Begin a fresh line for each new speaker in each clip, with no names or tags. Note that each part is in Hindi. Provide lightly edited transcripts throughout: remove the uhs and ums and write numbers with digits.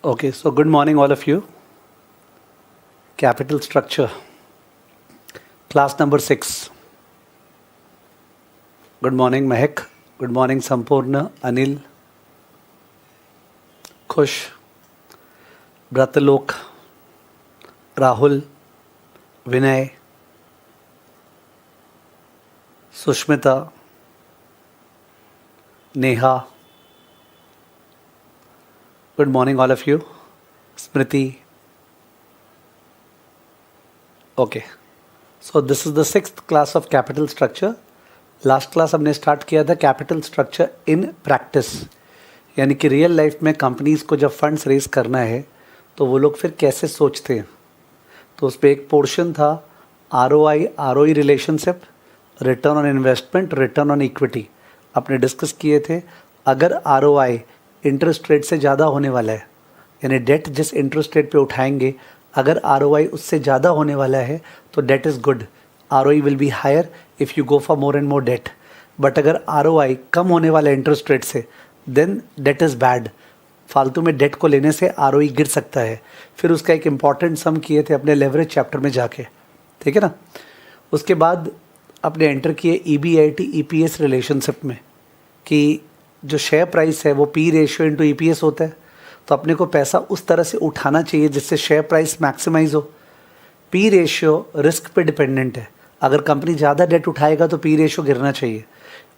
Okay, so good morning, all of you. Capital structure, class number 6. Good morning, Mehak. Good morning, Sampurna, Anil, Khush, Bratalok, Rahul, Vinay, Sushmita, Neha. Good morning, all of you. Smriti. Okay. So this is the 6th class of capital structure. Last class हमने स्टार्ट किया था कैपिटल स्ट्रक्चर इन प्रैक्टिस, यानी कि रियल लाइफ में कंपनीज को जब फंड्स रेज करना है तो वो लोग फिर कैसे सोचते हैं. तो उस पर एक पोर्शन था ROI relationship, return on investment, return on equity. आपने डिस्कस किए थे अगर ROI इंटरेस्ट रेट से ज़्यादा होने वाला है, यानी डेट जिस इंटरेस्ट रेट पे उठाएंगे अगर ROI उससे ज़्यादा होने वाला है तो debt is good. ROI will be higher if you go for more and more debt. But अगर ROI कम होने वाला है इंटरेस्ट रेट से देन डेट इज़ बैड. फालतू में डेट को लेने से ROI गिर सकता है. फिर उसका एक इम्पॉर्टेंट सम किए थे अपने लेवरेज चैप्टर में जाके, ठीक है ना. उसके बाद अपने एंटर किए EBIT EPS रिलेशनशिप में कि जो शेयर प्राइस है वो P रेशियो इंटू EPS होता है. तो अपने को पैसा उस तरह से उठाना चाहिए जिससे शेयर प्राइस मैक्सिमाइज हो. P रेशियो रिस्क पे डिपेंडेंट है. अगर कंपनी ज़्यादा डेट उठाएगा तो P रेशियो गिरना चाहिए.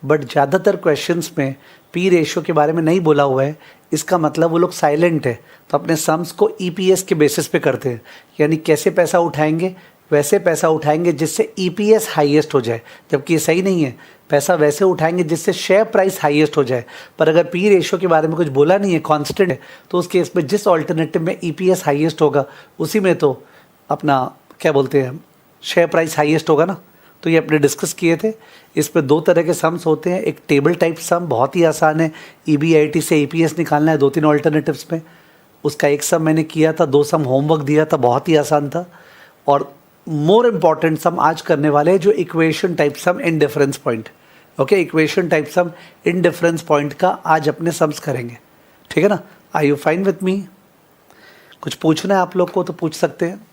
बट ज़्यादातर क्वेश्चंस में P रेशियो के बारे में नहीं बोला हुआ है. इसका मतलब वो लोग साइलेंट है. तो अपने सम्स को EPS के बेसिस पे करते हैं, यानी कैसे पैसा उठाएंगे वैसे पैसा उठाएंगे जिससे EPS हाईएस्ट हो जाए. जबकि ये सही नहीं है. पैसा वैसे उठाएंगे जिससे शेयर प्राइस हाईएस्ट हो जाए. पर अगर P रेशियो के बारे में कुछ बोला नहीं है, कांस्टेंट है, तो उस केस में जिस ऑल्टरनेटिव में EPS हाईएस्ट होगा उसी में तो अपना क्या बोलते हैं शेयर प्राइस हाईएस्ट होगा ना. तो ये अपने डिस्कस किए थे. इस पे 2 तरह के सम्स होते हैं. एक टेबल टाइप सम बहुत ही आसान है, EBIT से EPS निकालना है 2-3 ऑल्टरनेटिव्स में. उसका एक सम मैंने किया था, 2 सम होमवर्क दिया था, बहुत ही आसान था. और मोर इम्पॉर्टेंट सम आज करने वाले हैं जो equation type sum indifference point. Okay, equation type sum indifference point का आज अपने सम्स करेंगे, ठीक है ना. Are you fine with me? कुछ पूछना है आप लोग को तो पूछ सकते हैं.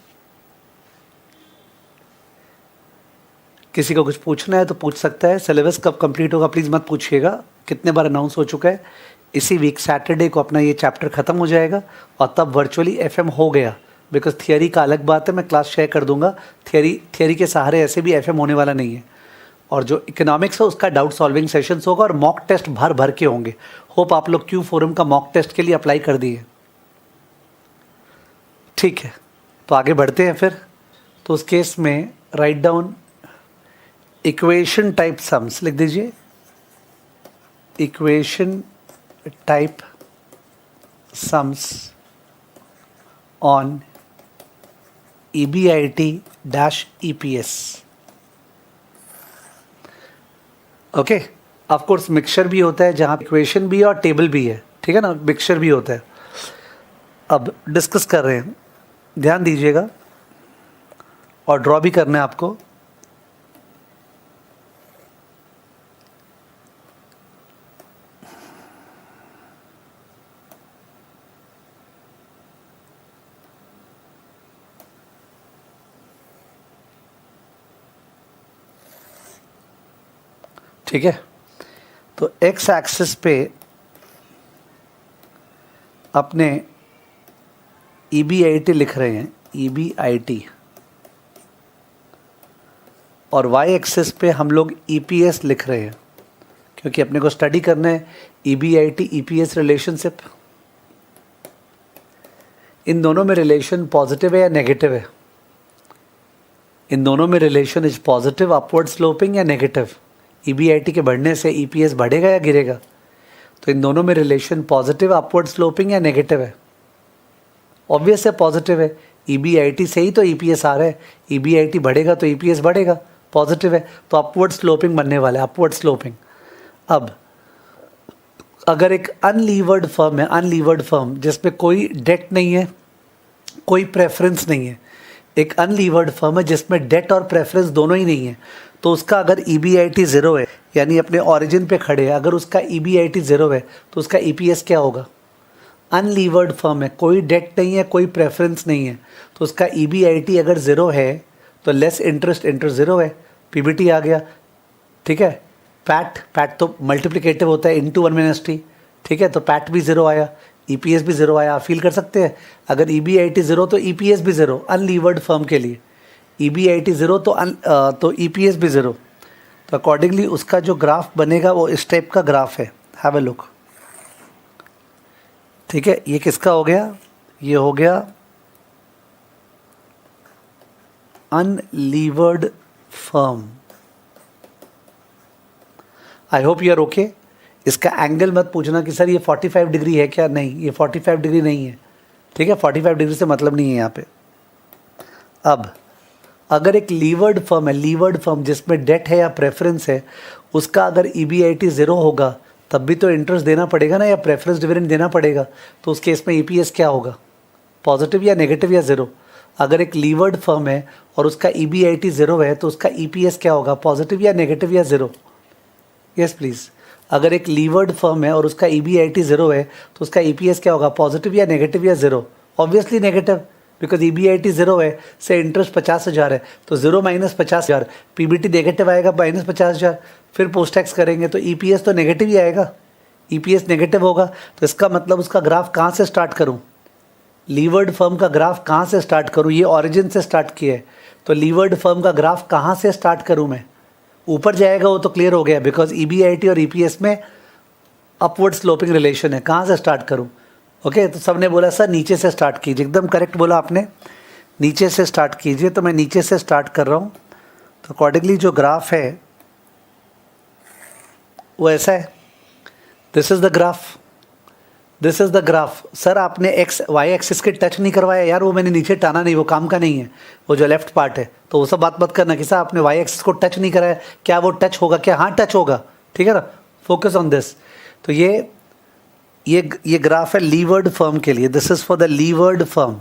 किसी को कुछ पूछना है तो पूछ सकता है. सिलेबस कब कंप्लीट होगा प्लीज़ मत पूछिएगा. कितने बार अनाउंस हो चुका है. इसी वीक सैटरडे को अपना ये चैप्टर ख़त्म हो जाएगा और तब वर्चुअली FM हो गया. बिकॉज थियरी का अलग बात है, मैं क्लास शेयर कर दूंगा. थियरी के सहारे ऐसे भी FM होने वाला नहीं है. और जो इकोनॉमिक्स है उसका डाउट सॉल्विंग सेशंस होगा और मॉक टेस्ट भर भर के होंगे. होप आप लोग Q फोरम का मॉक टेस्ट के लिए अप्लाई कर दिए. ठीक है, तो आगे बढ़ते हैं फिर. तो उस केस में write down equation type sums लिख दीजिए. Equation type sums on EBIT-EPS. Okay, of course mixture भी होता है जहाँ इक्वेशन भी है और टेबल भी है, ठीक है ना. मिक्सचर भी होता है. अब डिस्कस कर रहे हैं, ध्यान दीजिएगा और ड्रॉ भी करना है आपको. ठीक है, तो एक्स एक्सिस पे अपने EBIT लिख रहे हैं, EBIT. और वाई एक्सिस पे हम लोग EPS लिख रहे हैं क्योंकि अपने को स्टडी करना है EBIT EPS रिलेशनशिप. इन दोनों में रिलेशन पॉजिटिव है या नेगेटिव है? इन दोनों में relation is positive, upward sloping या नेगेटिव? EBIT के बढ़ने से EPS बढ़ेगा या गिरेगा? तो इन दोनों में रिलेशन पॉजिटिव, अपवर्ड स्लोपिंग या नेगेटिव है? ऑब्वियस है पॉजिटिव है. EBIT से ही तो EPS आ रहा है. EBIT बढ़ेगा तो EPS बढ़ेगा, पॉजिटिव है तो अपवर्ड स्लोपिंग बनने वाला है, अपवर्ड स्लोपिंग. अब अगर एक अनलीवर्ड फर्म है, अनलीवर्ड फर्म जिसमें कोई डेट नहीं है, कोई प्रेफरेंस नहीं है, एक अनलीवर्ड फर्म है जिसमें डेट और प्रेफरेंस दोनों ही नहीं है, तो उसका अगर EBIT 0 है यानी अपने ओरिजिन पे खड़े है, अगर उसका EBIT 0 है तो उसका EPS क्या होगा? अनलीवर्ड फर्म है, कोई डेट नहीं है, कोई प्रेफरेंस नहीं है, तो उसका EBIT अगर ज़ीरो है तो लेस इंटरेस्ट, इंटरेस्ट ज़ीरो है, PBT आ गया, ठीक है। पैट तो मल्टीप्लिकेटिव होता है, इंटू 1 - t, ठीक है, तो पैट भी ज़ीरो आया, EPS भी ज़ीरो आया। आप फील कर सकते हैं, अगर EBIT ज़ीरो तो EPS भी ज़ीरो, अनलीवर्ड फर्म के लिए EBIT ज़ीरो तो EPS भी ज़ीरो। तो अकॉर्डिंगली उसका जो ग्राफ बनेगा वो इस टाइप का ग्राफ है, हैव अ लुक, ठीक है। ये किसका हो गया, ये हो गया unlevered firm. I hope you are okay. इसका एंगल मत पूछना कि सर ये 45 डिग्री है क्या, नहीं, ये 45 डिग्री नहीं है, ठीक है, 45 डिग्री से मतलब नहीं है यहाँ पे। अब अगर एक लीवर्ड फर्म है, लीवर्ड फर्म जिसमें डेट है या प्रेफरेंस है, उसका अगर EBIT ज़ीरो होगा तब भी तो इंटरेस्ट देना पड़ेगा ना, या प्रेफरेंस डिविडेंड देना पड़ेगा, तो उस केस में EPS क्या होगा, पॉजिटिव या नेगेटिव या ज़ीरो। अगर एक लीवर्ड फर्म है और उसका EBIT ज़ीरो है तो उसका EPS क्या होगा, पॉजिटिव या नेगेटिव या ज़ीरो। Yes please. अगर एक लीवर्ड फर्म है और उसका EBIT ज़ीरो है तो उसका EPS क्या होगा, पॉजिटिव या नेगेटिव या zero. Obviously negative, because EBIT zero है, से इंटरेस्ट 50,000 है, तो ज़ीरो माइनस 50,000, PBT नेगेटिव आएगा माइनस 50,000, फिर पोस्ट टैक्स करेंगे तो EPS तो नेगेटिव ही आएगा, EPS नेगेटिव होगा। तो इसका मतलब उसका ग्राफ कहाँ से स्टार्ट करूँ, लीवर्ड फर्म का ग्राफ कहाँ से स्टार्ट करूँ, ये ऑरिजिन से स्टार्ट किया है, तो लीवर्ड फर्म का ग्राफ कहाँ से स्टार्ट करूँ मैं, ऊपर जाएगा वो तो क्लियर हो गया, बिकॉज EBIT और EPS में अपवर्ड स्लोपिंग रिलेशन है, कहाँ से स्टार्ट करूँ। ओके, तो सबने बोला सर नीचे से स्टार्ट कीजिए, एकदम करेक्ट बोला आपने, नीचे से स्टार्ट कीजिए, तो मैं नीचे से स्टार्ट कर रहा हूँ। तो अकॉर्डिंगली जो ग्राफ है वो ऐसा है, this is the graph, this is the graph. Sir आपने Y एक्सिस के टच नहीं करवाया यार, वो मैंने नीचे टाना नहीं, वो काम का नहीं है, वो जो लेफ्ट पार्ट है, तो वो सब बात मत करना कि सर आपने Y एक्सिस को टच नहीं कराया, क्या वो टच होगा क्या, हाँ टच होगा, ठीक है ना, फोकस ऑन दिस। तो ये ग्राफ है लीवर्ड फर्म के लिए, this is for the levered firm.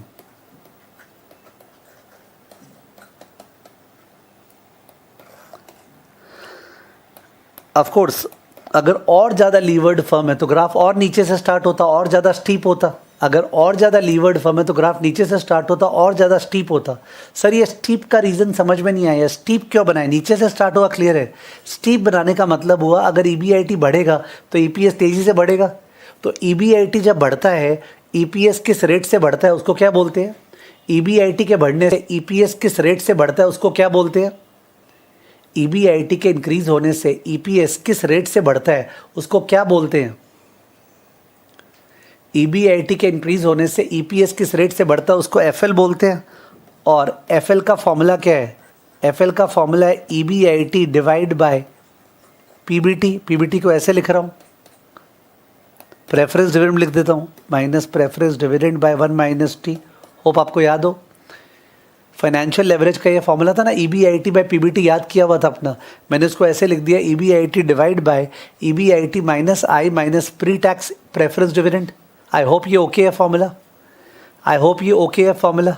Of course अगर और ज़्यादा लीवर्ड फर्म है तो ग्राफ और नीचे से स्टार्ट होता, और ज़्यादा स्टीप होता। अगर और ज़्यादा लीवर्ड फर्म है तो ग्राफ नीचे से स्टार्ट होता, और ज़्यादा स्टीप होता। सर ये स्टीप का रीज़न समझ में नहीं आया, स्टीप क्यों बनाए, नीचे से स्टार्ट हुआ क्लियर है, स्टीप बनाने का मतलब हुआ अगर EBIT बढ़ेगा तो EPS तेज़ी से बढ़ेगा। तो EBIT जब बढ़ता है, EPS किस रेट से बढ़ता है उसको क्या बोलते हैं, EBIT के बढ़ने से EPS किस रेट से बढ़ता है उसको क्या बोलते हैं, EBIT के इंक्रीज होने से EPS किस रेट से बढ़ता है उसको क्या बोलते हैं, EBIT के इंक्रीज होने से EPS किस रेट से बढ़ता है उसको FL बोलते हैं। और FL का फॉर्मूला क्या है, FL का फॉर्मूला है EBIT divide by PBT। PBT को ऐसे लिख रहा हूँ, प्रेफरेंस डिविडेंड लिख देता हूँ, minus preference dividend bye 1 - t। Hope आपको याद हो, फाइनेंशियल लेवरेज का ये फॉर्मूला था ना, EBIT बाय PBT, याद किया हुआ था अपना, मैंने इसको ऐसे लिख दिया EBIT divide by EBIT minus I minus pre tax preference dividend. I hope ये ओके है फॉर्मूला, आई होप ये ओके है फॉर्मूला,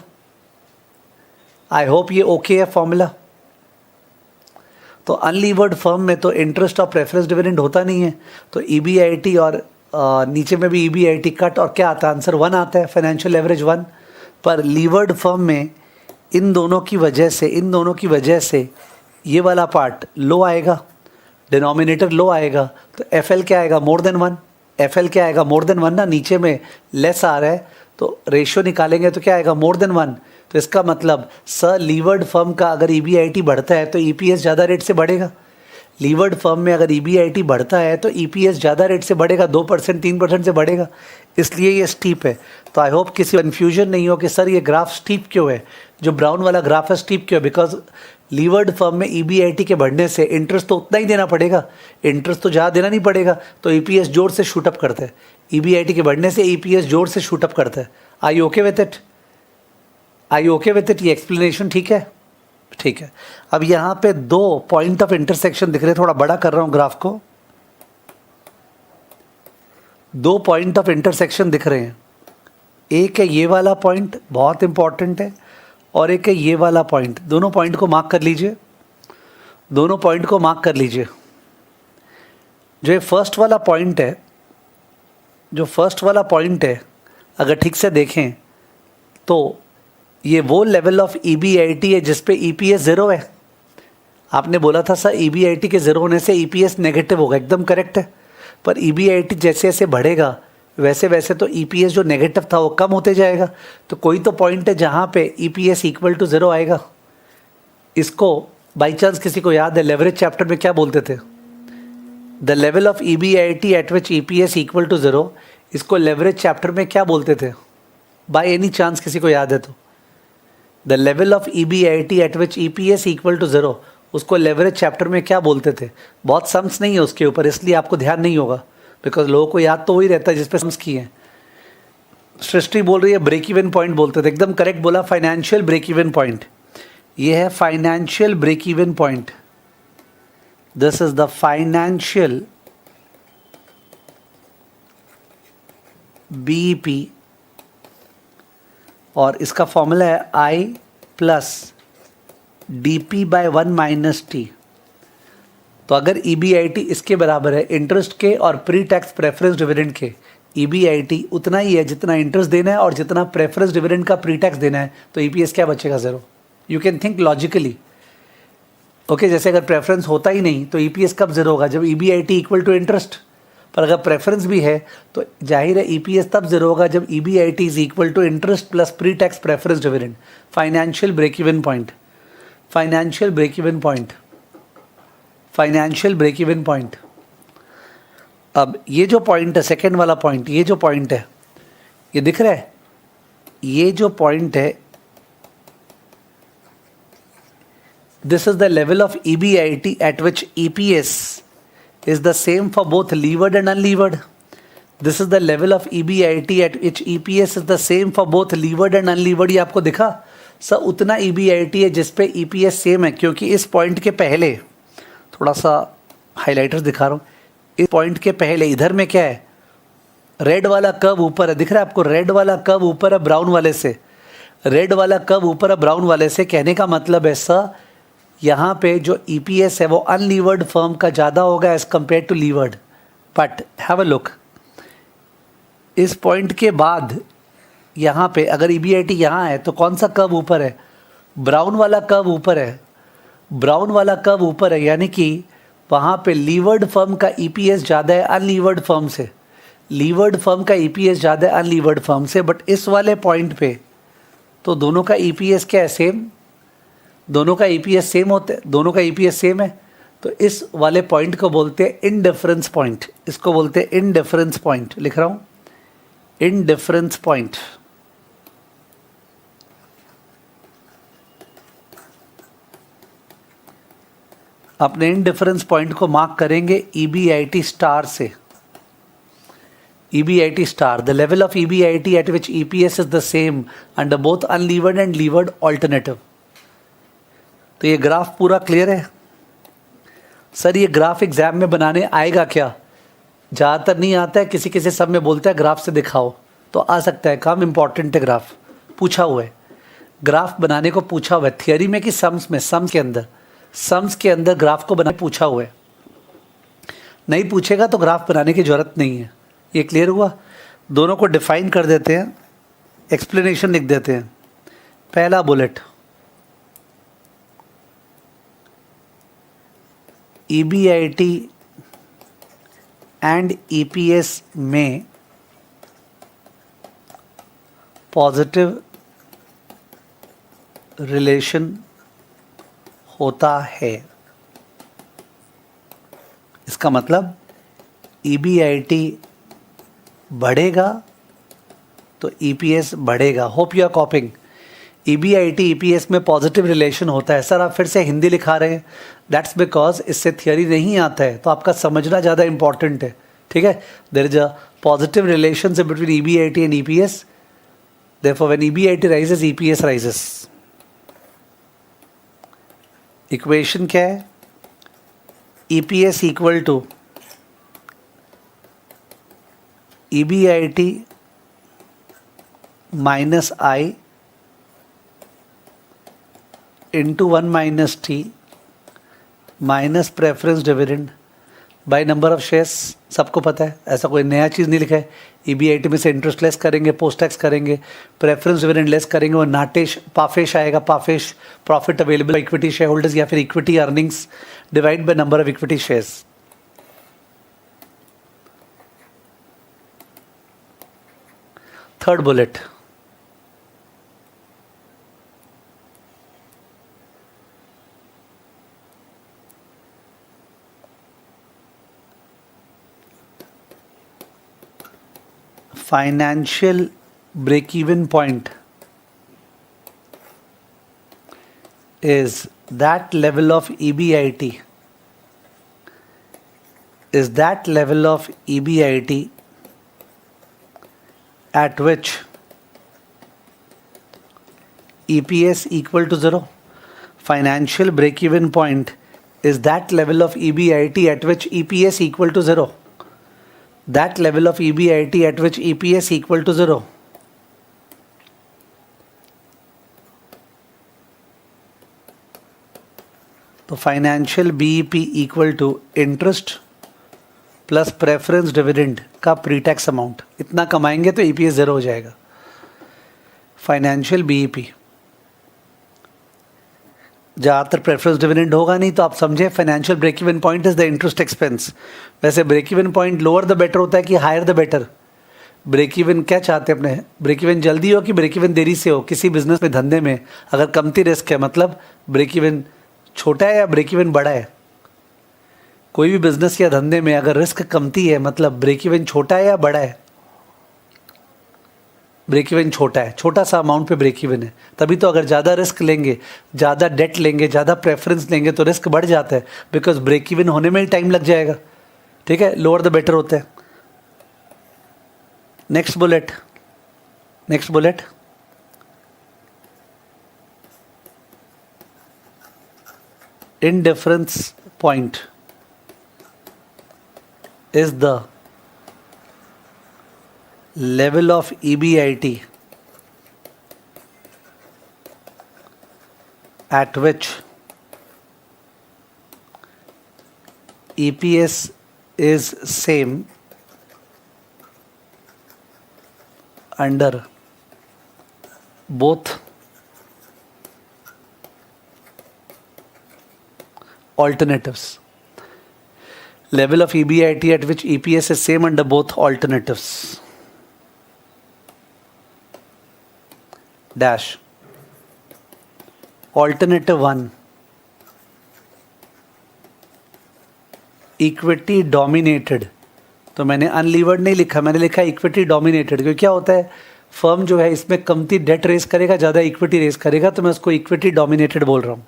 आई होप ये ओके है फॉर्मूला। तो अनलीवर्ड फर्म में तो इंटरेस्ट और प्रेफरेंस डिविडेंड होता नहीं है, तो EBIT और नीचे में भी EBIT कट, और क्या आता है आंसर 1 आता है, फाइनेंशियल लेवरेज 1। पर लीवर्ड फर्म में इन दोनों की वजह से ये वाला पार्ट लो आएगा, डिनोमिनेटर लो आएगा, तो FL क्या आएगा, मोर देन 1। FL क्या आएगा, मोर देन 1 ना, नीचे में लेस आ रहा है तो रेशियो निकालेंगे तो क्या आएगा, मोर देन 1। तो इसका मतलब सर लीवर्ड फर्म का अगर EBIT बढ़ता है तो EPS ज़्यादा रेट से बढ़ेगा, लीवर्ड फर्म में अगर EBIT बढ़ता है तो EPS ज़्यादा रेट से बढ़ेगा, 2% 3% से बढ़ेगा, इसलिए ये स्टीप है। तो आई होप किसी कन्फ्यूजन नहीं हो कि सर ये ग्राफ स्टीप क्यों है, जो ब्राउन वाला ग्राफ है स्टीप क्यों है, बिकॉज लीवर्ड फर्म में EBIT के बढ़ने से इंटरेस्ट तो उतना ही देना पड़ेगा, इंटरेस्ट तो ज़्यादा देना नहीं पड़ेगा, तो EPS जोर से शूटअप करते हैं, EBIT के बढ़ने से EPS जोर से शूटअप करता है। I okay with it, I okay with it, ये एक्सप्लेनेशन ठीक है, ठीक है। अब यहाँ पे 2 पॉइंट ऑफ इंटरसेक्शन दिख रहे हैं, थोड़ा बड़ा कर रहा हूँ ग्राफ को, 2 पॉइंट ऑफ इंटरसेक्शन दिख रहे हैं, एक है ये वाला पॉइंट बहुत इंपॉर्टेंट है, और एक है ये वाला पॉइंट। दोनों पॉइंट को मार्क कर लीजिए, दोनों पॉइंट को मार्क कर लीजिए। जो ये फर्स्ट वाला पॉइंट है, जो फर्स्ट वाला पॉइंट है अगर ठीक से देखें तो ये वो लेवल ऑफ EBIT है जिस पे EPS ज़ीरो है। आपने बोला था सर EBIT के ज़ीरो होने से EPS नेगेटिव होगा, एकदम करेक्ट है। पर EBIT जैसे जैसे बढ़ेगा वैसे वैसे तो EPS जो नेगेटिव था वो कम होते जाएगा। तो कोई तो पॉइंट है जहाँ पे EPS इक्वल टू ज़ीरो आएगा। इसको बाई चांस किसी को याद है लेवरेज चैप्टर में क्या बोलते थे? The level of EBIT at which EPS equal to zero, इसको लेवरेज चैप्टर में क्या बोलते थे? बाय एनी चांस किसी को याद है तो? The level of EBIT at which EPS equal to zero, उसको लेवरेज चैप्टर में क्या बोलते थे? बहुत सम्स नहीं है उसके ऊपर, इसलिए आपको ध्यान नहीं होगा, बिकॉज लोगों को याद तो वही रहता है जिस पे सम्स किए हैं। सृष्टि बोल रही है ब्रेक इवन पॉइंट बोलते थे, एकदम करेक्ट बोला, फाइनेंशियल ब्रेक इवन पॉइंट। ये है financial break even point. This is the financial BEP और इसका फॉर्मूला है I plus DP by 1 minus T. तो अगर EBIT इसके बराबर है इंटरेस्ट के और प्री टैक्स प्रेफरेंस डिविडेंड के, EBIT उतना ही है जितना इंटरेस्ट देना है और जितना प्रेफरेंस डिविडेंड का प्री टैक्स देना है, तो EPS क्या बचेगा? Zero. You can think logically. Okay, जैसे अगर प्रेफरेंस होता ही नहीं तो EPS कब ज़ीरो होगा? जब EBIT इक्वल टू इंटरेस्ट। पर अगर प्रेफरेंस भी है तो जाहिर है EPS तब ज़ीरो होगा जब EBIT is equal to interest plus pre tax preference dividend. Financial break even point, financial break even point, financial break even point. अब ये जो पॉइंट है, सेकेंड वाला पॉइंट, ये जो पॉइंट है, ये दिख रहा है? ये जो पॉइंट है, this is the level of EBIT at which EPS is the same for both levered and unlevered. This is the level of EBIT at which EPS is the same for both levered and unlevered. ये आपको दिखा सर? उतना EBIT है जिस पे EPS सेम है, क्योंकि इस पॉइंट के पहले, थोड़ा सा हाइलाइटर्स दिखा रहा हूँ, इस पॉइंट के पहले इधर में क्या है? रेड वाला कर्व ऊपर है, दिख रहा है आपको? रेड वाला कर्व ऊपर है ब्राउन वाले से, रेड वाला कर्व ऊपर है ब्राउन वाले से। कहने का मतलब है सर यहाँ पे जो EPS है वो अनलीवर्ड फर्म का ज़्यादा होगा as compare to levered. But have a look, इस पॉइंट के बाद यहाँ पे अगर EBIT यहाँ है तो कौन सा कर्व ऊपर है? ब्राउन वाला कर्व ऊपर है, ब्राउन वाला कर्व ऊपर है, यानी कि वहाँ पे लीवर्ड फर्म का EPS ज़्यादा है अनलीवर्ड फर्म से, लीवर्ड फर्म का EPS ज़्यादा है अनलीवर्ड फर्म से। बट इस वाले पॉइंट पे तो दोनों का EPS क्या है? सेम। दोनों का EPS सेम होते, दोनों का EPS सेम है, तो इस वाले पॉइंट को बोलते हैं इनडिफरेंस पॉइंट। इसको बोलते हैं इनडिफरेंस पॉइंट, लिख रहा हूँ, इनडिफरेंस पॉइंट। अपने इनडिफरेंस पॉइंट को मार्क करेंगे EBIT स्टार से। EBIT star, the level of EBIT at which EPS is the same under both unlevered and levered alternative. तो ये ग्राफ पूरा क्लियर है? सर ये ग्राफ एग्जाम में बनाने आएगा क्या? ज़्यादातर नहीं आता है, किसी किसी सब में बोलता है ग्राफ से दिखाओ, तो आ सकता है, काम इंपॉर्टेंट है, ग्राफ पूछा हुआ है। ग्राफ बनाने को पूछा हुआ है थियरी में कि सम्स में, सम्स के अंदर, सम्स के अंदर ग्राफ को बनाने पूछा हुआ है। नहीं पूछेगा तो ग्राफ बनाने की ज़रूरत नहीं है। ये क्लियर हुआ? दोनों को डिफाइन कर देते हैं, एक्सप्लेनेशन लिख देते हैं। पहला बुलेट, EBIT एंड EPS में पॉजिटिव रिलेशन होता है। इसका मतलब EBIT बढ़ेगा तो EPS बढ़ेगा। Hope you are coping. EBIT EPS में पॉजिटिव रिलेशन होता है। सर आप फिर से हिंदी लिखा रहे हैं, दैट्स बिकॉज इससे थियरी नहीं आता है, तो आपका समझना ज़्यादा इंपॉर्टेंट है, ठीक है। There is a positive relation between EBIT and EPS, therefore when EBIT rises EPS rises. Equation क्या है? EPS equal to EBIT minus I into 1 minus T minus preference dividend by number of shares सबको पता है, ऐसा कोई नया चीज़ नहीं लिखा है। EBIT में से इंटरेस्ट लेस करेंगे, पोस्ट टैक्स करेंगे, प्रेफरेंस डिविडेंड लेस करेंगे, वो नाटेश पाफेश आएगा। पाफेश profit available equity share holders या फिर equity earnings divide by number of equity shares. Third bullet, financial break-even point is that level of EBIT at which EPS equal to 0. Financial break-even point is that level of EBIT at which EPS equal to 0. That level of EBIT at which EPS equal to 0. तो financial BEP equal to interest plus preference dividend का प्री टैक्स अमाउंट, इतना कमाएंगे तो EPS 0 हो जाएगा। फाइनेंशियल BEP, ज़्यादातर प्रेफरेंस डिविडेंड होगा नहीं, तो आप समझें financial break even point is the interest expense. वैसे break even point lower the better होता है कि higher the better? Break even क्या चाहते हैं अपने, ब्रेक इवन जल्दी हो कि ब्रेक इवन देरी से हो? किसी बिजनेस में, धंधे में अगर कमती रिस्क है मतलब ब्रेक इवन छोटा है या ब्रेक इवन बड़ा है? कोई भी बिजनेस या धंधे में अगर रिस्क कमती है मतलब ब्रेक इवन छोटा है या बड़ा है? ब्रेक इवन छोटा है, छोटा सा अमाउंट पे ब्रेक इवन है। तभी तो अगर ज़्यादा रिस्क लेंगे, ज़्यादा डेट लेंगे, ज़्यादा प्रेफरेंस लेंगे तो रिस्क बढ़ जाता है, बिकॉज ब्रेक इवन होने में ही टाइम लग जाएगा। ठीक है, लोअर द बेटर होता है। Next bullet, indifference point is the level of EBIT at which EPS is same under both alternatives. Level of EBIT at which EPS is same under both alternatives. Dash. Alternative 1, equity dominated. तो मैंने अनलीवर्ड नहीं लिखा, मैंने लिखा इक्विटी डोमिनेटेड, क्योंकि क्या होता है, फर्म जो है इसमें कमती डेट रेस करेगा, ज़्यादा इक्विटी रेस करेगा, तो मैं उसको इक्विटी डोमिनेटेड बोल रहा हूँ।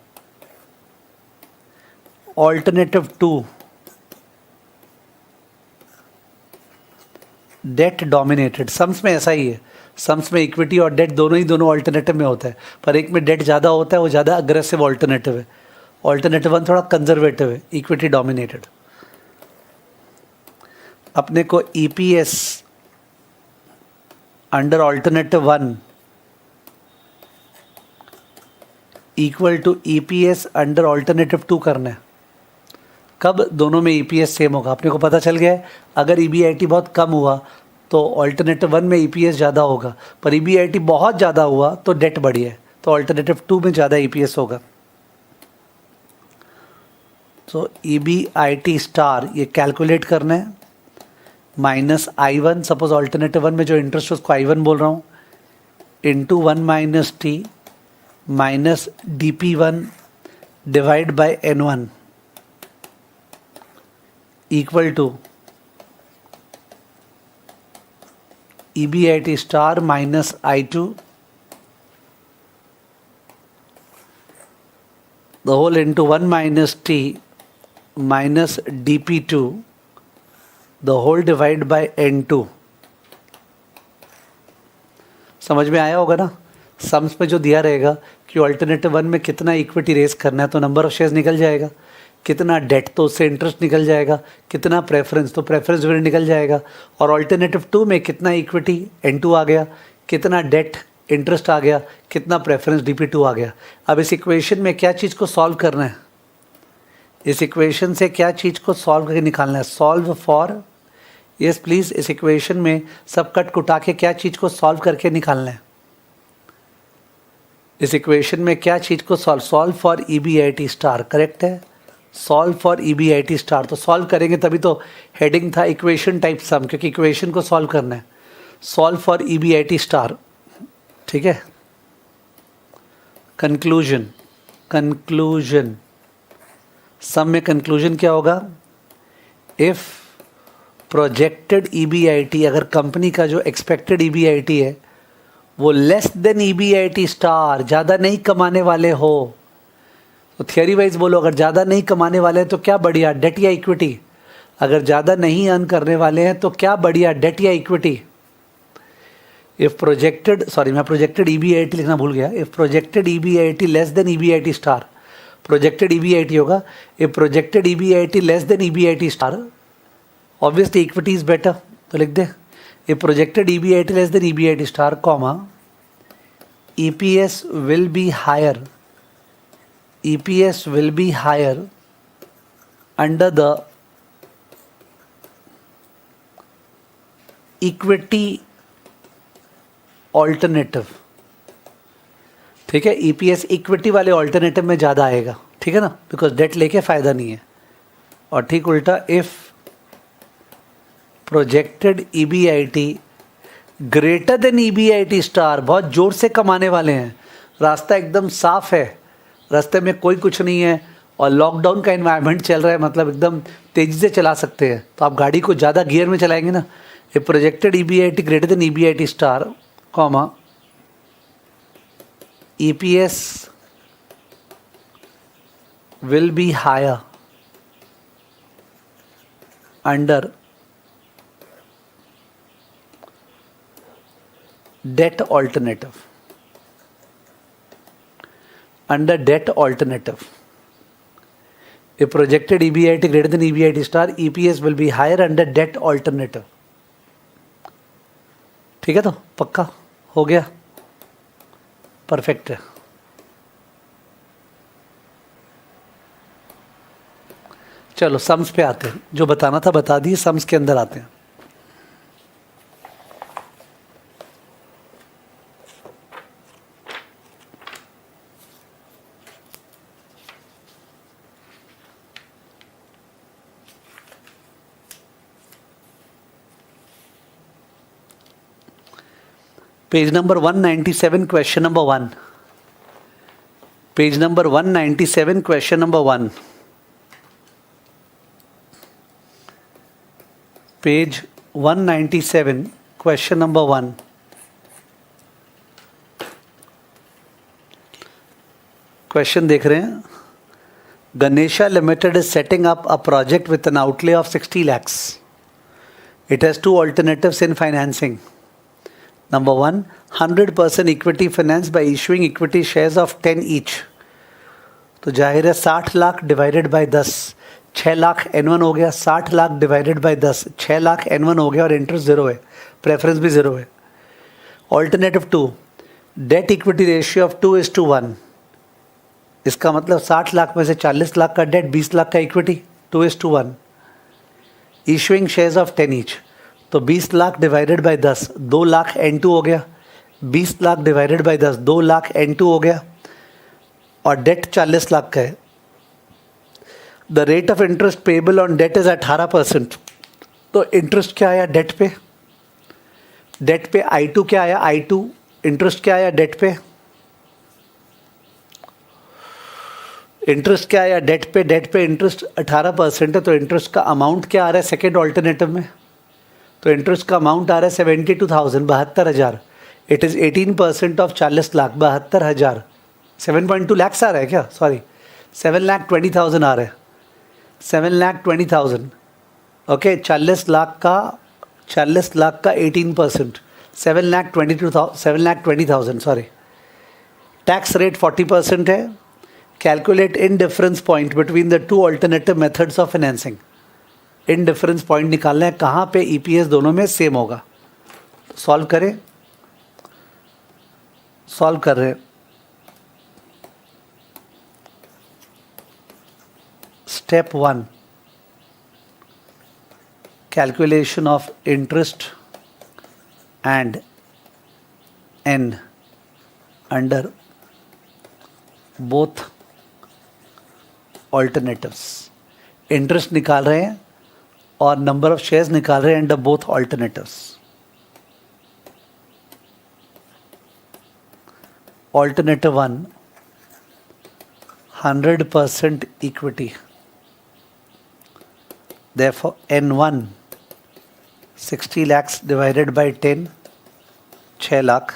Alternative 2, date dominated. सम्स में ऐसा ही है, सम्स में इक्विटी और डेट दोनों ऑल्टरनेटिव में होता है, पर एक में डेट ज़्यादा होता है, वो ज़्यादा अग्रेसिव ऑल्टरनेटिव है। ऑल्टरनेटिव 1 थोड़ा कंजर्वेटिव है, इक्विटी डोमिनेटेड। अपने को EPS under alternative 1 equal to EPS under alternative 2 करना है। कब दोनों में EPS सेम होगा? अपने को पता चल गया है, अगर EBIT बहुत कम हुआ तो ऑल्टरनेटिव 1 में EPS ज़्यादा होगा, पर EBIT बहुत ज़्यादा हुआ तो डेट बढ़ी है, तो ऑल्टरनेटिव 2 में ज़्यादा EPS होगा। तो EBIT स्टार ये कैलकुलेट करना है, माइनस I1, सपोज ऑल्टरनेटिव 1 में जो इंटरेस्ट उसको I1 बोल रहा हूँ, into 1 minus T minus DP1 divide by N1 equal to EBIT star minus I2 the whole into 1 minus T minus DP2 the whole divide by N2। समझ में आया होगा ना? सम्स में जो दिया रहेगा कि ऑल्टरनेटिव 1 में कितना इक्विटी रेस करना है तो नंबर ऑफ शेयर्स निकल जाएगा, कितना डेट तो उससे इंटरेस्ट निकल जाएगा, कितना प्रेफरेंस तो प्रेफरेंस डिविडेंड निकल जाएगा, और ऑल्टरनेटिव 2 में कितना इक्विटी N2 आ गया, कितना डेट इंटरेस्ट आ गया, कितना प्रेफरेंस DP2 आ गया। अब इस इक्वेशन में क्या चीज़ को सॉल्व करना है? इस इक्वेशन से क्या चीज़ को सॉल्व करके निकालना है? सॉल्व फॉर, यस प्लीज़, इस इक्वेशन में सब कट कुटा के क्या चीज़ को सॉल्व करके निकालना है? इस इक्वेशन में क्या चीज़ को solve for EBIT star, correct है, सॉल्व फॉर EBIT स्टार। तो सॉल्व करेंगे तभी तो हेडिंग था इक्वेशन टाइप सम, क्योंकि इक्वेशन को सॉल्व करना है। सॉल्व फॉर EBIT स्टार, ठीक है। कंक्लूजन सम में कंक्लूजन क्या होगा? इफ प्रोजेक्टेड EBIT, अगर कंपनी का जो एक्सपेक्टेड EBIT है वो लेस देन EBIT स्टार, ज़्यादा नहीं कमाने वाले हो, तो थियरी वाइज बोलो, अगर ज़्यादा नहीं कमाने वाले हैं तो क्या बढ़िया, डेट या इक्विटी? अगर ज़्यादा नहीं अर्न करने वाले हैं तो क्या बढ़िया, डेट या इक्विटी? इफ प्रोजेक्टेड, सॉरी मैं प्रोजेक्टेड EBIT लिखना भूल गया। If projected EBIT less than EBIT star, projected EBIT होगा। If projected EBIT less than EBIT star, obviously equity is better, तो लिख they if projected EBIT less than EBIT star, comma EPS will be higher, EPS will be higher under the equity alternative, ठीक है। EPS इक्विटी वाले ऑल्टरनेटिव में ज़्यादा आएगा, ठीक है ना, बिकॉज डेट लेके फ़ायदा नहीं है। और ठीक उल्टा, if projected EBIT greater than EBIT star, बहुत जोर से कमाने वाले हैं, रास्ता एकदम साफ है, रास्ते में कोई कुछ नहीं है और लॉकडाउन का एनवायरनमेंट चल रहा है, मतलब एकदम तेज़ी से चला सकते हैं, तो आप गाड़ी को ज़्यादा गियर में चलाएंगे ना। A projected EBIT greater than EBIT star, comma EPS will be higher under debt alternative, under debt alternative. If projected EBIT greater than EBIT star, EPS will be higher under debt alternative. ठीक है, तो पक्का हो गया, परफेक्ट है। चलो सम्स पे आते हैं, जो बताना था बता दिए, सम्स के अंदर आते हैं। Page number 197, question number 1, page number 197, question number 1, page 197, question number 1। Question देख रहे हैं, Ganesha Limited is setting up a project with an outlay of 60 lakhs. It has two alternatives in financing. Number 1, 100% equity finance by issuing equity shares of 10 each. तो जाहिर है 60 lakh divided bye 10, 6 lakh N1 हो गया, 60 lakh divided bye 10, 6 lakh N1 हो गया और इंटरेस्ट ज़ीरो है, प्रेफरेंस भी ज़ीरो है। Alternative 2, debt equity ratio of 2:1। इसका मतलब 60 लाख में से 40 लाख का डेट, 20 लाख का equity, 2:1। Issuing shares of 10 each, तो 20 lakh divided bye 10, 2 lakh N2 हो गया, 20 lakh divided bye 10, 2 lakh N2 हो गया, और डेट 40 लाख का है। The rate of interest payable on debt is 18%। तो इंटरेस्ट क्या आया डेट पे? डेट पे I2 क्या आया? I2 इंटरेस्ट क्या आया डेट पे? इंटरेस्ट क्या आया डेट पे? डेट पे इंटरेस्ट 18% है, तो इंटरेस्ट का अमाउंट क्या आ रहा है सेकेंड ऑल्टरनेटिव में? तो इंटरेस्ट का अमाउंट आ रहा है 72,000, 72,000। It is 18% of 40 lakh, 72,000। 7.2 lakhs आ रहा है क्या? सॉरी, 7,20,000 आ रहा है, 7,20,000। ओके, 40 लाख का 18%, 7,20,000, सॉरी। टैक्स रेट 40% है। Calculate in difference point between the two alternative methods of financing. In difference point निकालना है, कहाँ पे EPS दोनों में सेम होगा। सॉल्व करें, सॉल्व कर रहे हैं। Step 1, calculation of interest and N under both alternatives. Interest निकाल रहे हैं और नंबर ऑफ शेयर्स निकाल रहे हैं under both alternatives. Alternative 1, 100% equity. Therefore, N1 60 lakhs divided by 10, 6 lakh.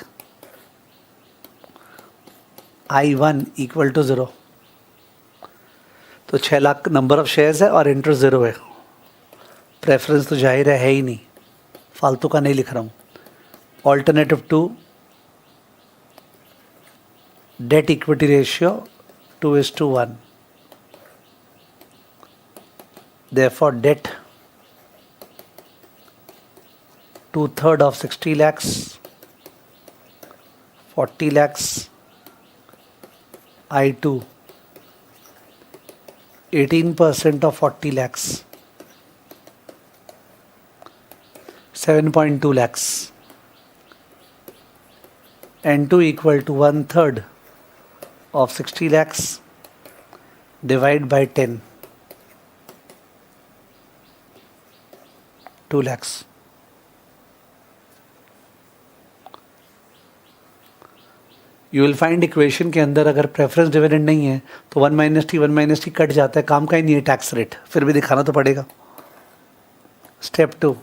I1 equal to 0. तो 6 लाख नंबर ऑफ शेयर्स है और इंटरेस्ट 0 है. प्रेफरेंस तो जाहिर है ही नहीं, फालतू का नहीं लिख रहा हूँ. Alternative 2, debt equity ratio 2:1. Therefore, debt 2/3 of 60 lakhs, 40 lakhs. I2 18% of 40 lakhs, 7.2 lakhs. N2 equal to 1/3 of 60 lakhs, divide by 10, 2 lakhs. You will find equation के अंदर अगर प्रेफरेंस डिविडेंड नहीं है तो 1 - t कट जाता है, काम का ही नहीं है टैक्स रेट, फिर भी दिखाना तो पड़ेगा. Step 2,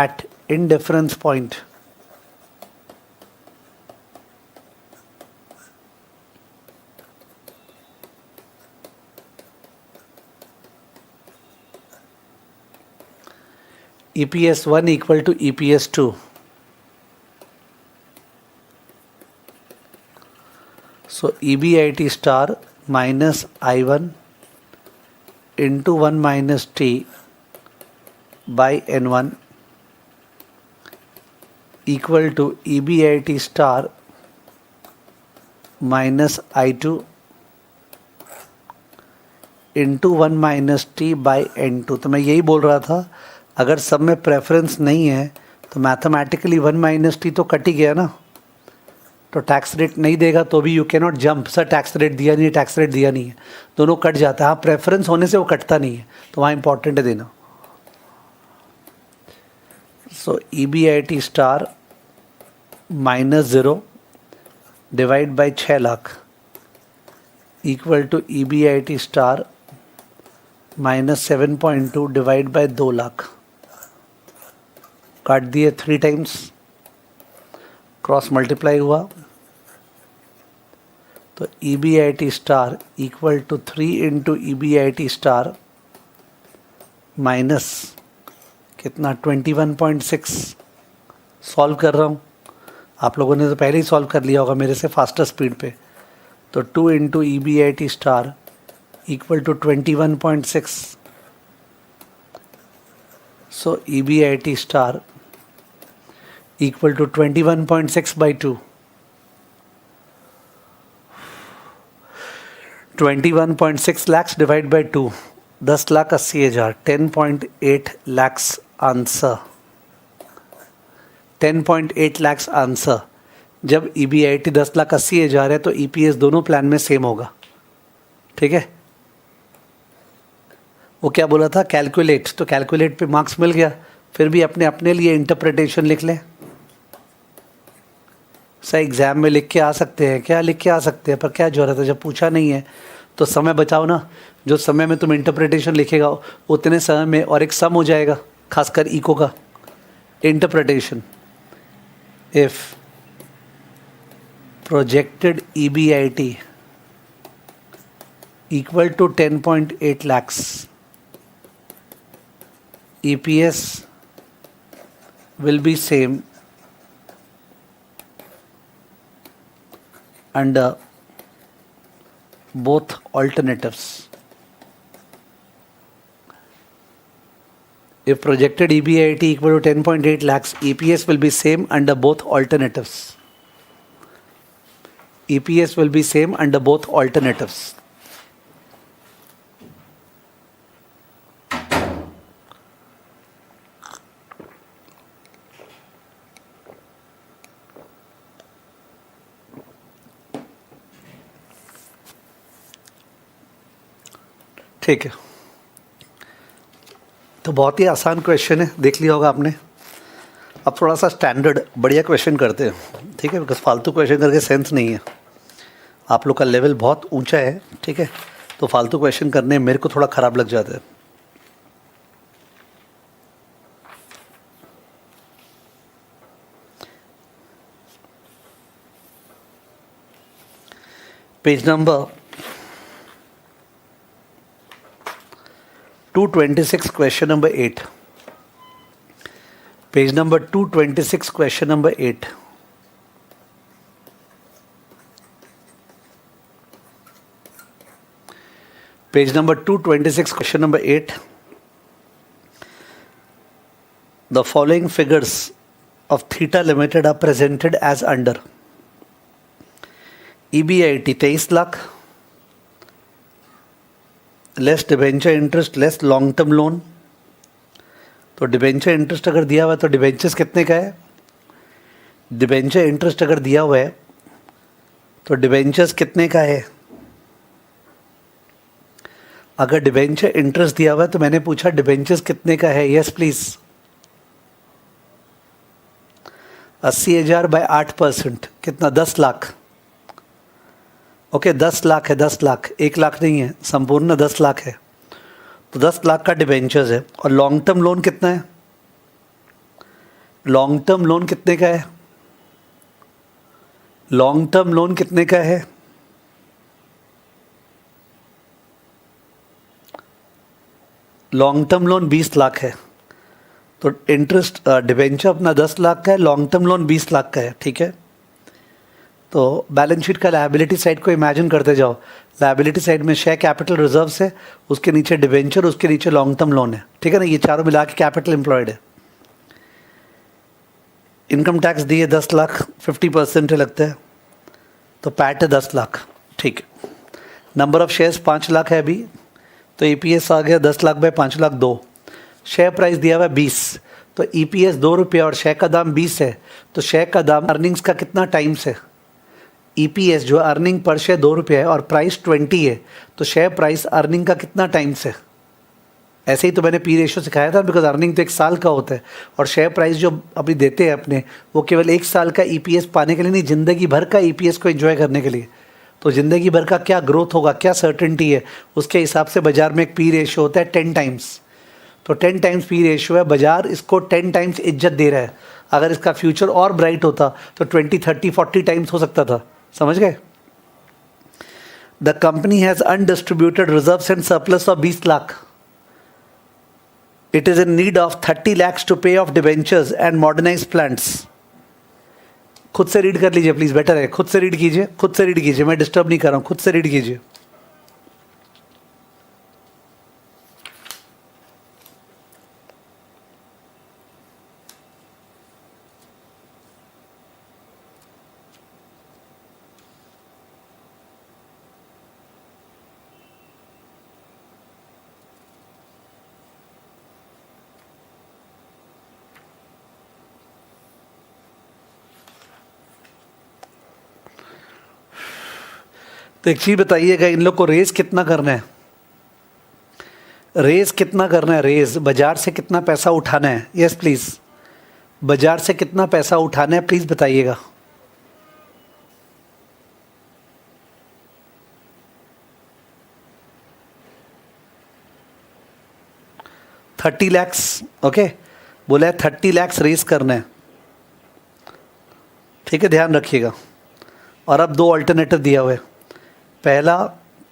at indifference point EPS 1 equal to EPS 2. So EBIT star minus I1 into 1 minus T by N1 equal to EBIT star minus I2 into 1 minus T by N2. तो मैं यही बोल रहा था, अगर सब में प्रेफरेंस नहीं है तो मैथमेटिकली 1 माइनस टी तो कट ही गया ना, तो टैक्स रेट नहीं देगा तो भी you can not jump sir tax rate दिया नहीं है, टैक्स रेट दिया नहीं है, दोनों कट जाता है. हाँ, प्रेफरेंस होने से वो कटता नहीं है, तो वहाँ इंपॉर्टेंट है देना. So EBIT star -0 divide by 6 lakh equal to EBIT star -7.2 divide by 2 lakh. काट दिए 3 टाइम्स, क्रॉस मल्टीप्लाई हुआ तो EBIT star equal to 3 into EBIT star minus कितना 21.6. सॉल्व कर रहा हूँ, आप लोगों ने तो पहले ही सॉल्व कर लिया होगा मेरे से फास्टर स्पीड पे. तो 2 into EBIT star equal to 21.6. So EBIT star equal to 21.6 by 2. 21.6 lakhs divided by 2, 10,80,000, 10.8 lakhs answer. 10.8 lakhs answer. जब EBIT 10,80,000 है तो EPS दोनों प्लान में सेम होगा. ठीक है, वो क्या बोला था, कैलकुलेट, तो कैलकुलेट पे मार्क्स मिल गया. फिर भी अपने अपने लिए इंटरप्रिटेशन लिख लें. सर एग्ज़ाम में लिख के आ सकते हैं क्या, लिख के आ सकते हैं, पर क्या जरूरत है, जब पूछा नहीं है तो समय बचाओ ना. जो समय में तुम इंटरप्रिटेशन लिखेगा उतने समय में और एक सम हो जाएगा, खासकर इको का interpretation. If projected EBIT equal to 10.8 lakhs, EPS will be same under both alternatives. If projected EBIT equal to 10.8 lakhs, EPS will be same under both alternatives. EPS will be same under both alternatives. ठीक है, तो बहुत ही आसान क्वेश्चन है, देख लिया होगा आपने। अब थोड़ा सा स्टैंडर्ड बढ़िया क्वेश्चन करते हैं, ठीक है, बिकॉज फालतू क्वेश्चन करके सेंस नहीं है। आप लोग का लेवल बहुत ऊंचा है, ठीक है, तो फालतू क्वेश्चन करने मेरे को थोड़ा ख़राब लग जाता है। Page number 226, question number 8. Page number 226, question number 8. Page number 226, question number 8. The following figures of Theta Limited are presented as under. EBIT 23 lakh. Less debenture interest less long term loan. तो डिबेंचर इंटरेस्ट अगर दिया हुआ है तो डिबेंचर्स कितने का है? डिबेंचर इंटरेस्ट अगर दिया हुआ है तो डिबेंचर्स कितने का है? अगर डिबेंचर इंटरेस्ट दिया हुआ है तो मैंने पूछा डिबेंचर्स कितने का है। Yes please. 80,000 बाय 8% कितना? 10 लाख। ओके 10 लाख है, 10 लाख, 1 लाख नहीं है, संपूर्ण 10 लाख है। तो 10 लाख का डिबेंचर्स है। और लॉन्ग टर्म लोन कितना है? लॉन्ग टर्म लोन कितने का है? लॉन्ग टर्म लोन कितने का है? लॉन्ग टर्म लोन 20 लाख है। तो इंटरेस्ट डिबेंचर अपना 10 लाख का है, लॉन्ग टर्म लोन 20 लाख का है, ठीक है। तो बैलेंस शीट का लायबिलिटी साइड को इमेजिन करते जाओ। लायबिलिटी साइड में शेयर कैपिटल रिजर्व्स है, उसके नीचे डिबेंचर, उसके नीचे लॉन्ग टर्म लोन है, ठीक है ना। ये चारों मिला के कैपिटल एम्प्लॉयड है। इनकम टैक्स दिए 10 लाख, 50% लगता है, तो पैट है 10 लाख, ठीक है। नंबर ऑफ शेयर्स 5 लाख है अभी, तो EPS आ गया 10 lakh by 5 lakh 2। Share price दिया हुआ है 20, तो EPS 2 रुपये और शेयर का दाम 20 है, तो शेयर का दाम अर्निंग्स का कितना टाइम्स है? EPS जो अर्निंग पर शेयर 2 रुपये है और प्राइस 20 है, तो शेयर प्राइस अर्निंग का कितना टाइम्स है? ऐसे ही तो मैंने P रेशियो सिखाया था, बिकॉज अर्निंग तो 1 साल का होता है और शेयर प्राइस जो अभी देते हैं अपने, वो केवल 1 साल का EPS पाने के लिए नहीं, ज़िंदगी भर का EPS को एंजॉय करने के लिए। तो ज़िंदगी भर का क्या ग्रोथ होगा, क्या सर्टेनिटी है, उसके हिसाब से बाजार में एक P रेशियो होता है 10 टाइम्स। तो 10 टाइम्स P रेशियो है, बाजार इसको 10 टाइम्स इज्जत दे रहा है। अगर इसका फ्यूचर और ब्राइट होता तो 20, 30, 40 टाइम्स हो सकता था। समझ गए? The company has undistributed reserves and surplus of 20 lakh. It is in need of 30 lakhs to pay off debentures and modernise plants. खुद से रीड कर लीजिए प्लीज, बेटर है। खुद से रीड कीजिए, खुद से रीड कीजिए, मैं डिस्टर्ब नहीं कर रहा हूं, खुद से रीड कीजिए। तो एक चीज बताइएगा, इन लोग को रेस कितना करना है? रेस कितना करना है? रेस बाजार से कितना पैसा उठाना है? यस प्लीज, बाजार से कितना पैसा उठाना है प्लीज बताइएगा। $30 lakhs, ओके, बोला है 30 lakhs रेस करना है, ठीक है, ध्यान रखिएगा। और अब 2 अल्टरनेटिव दिया हुआ है। पहला,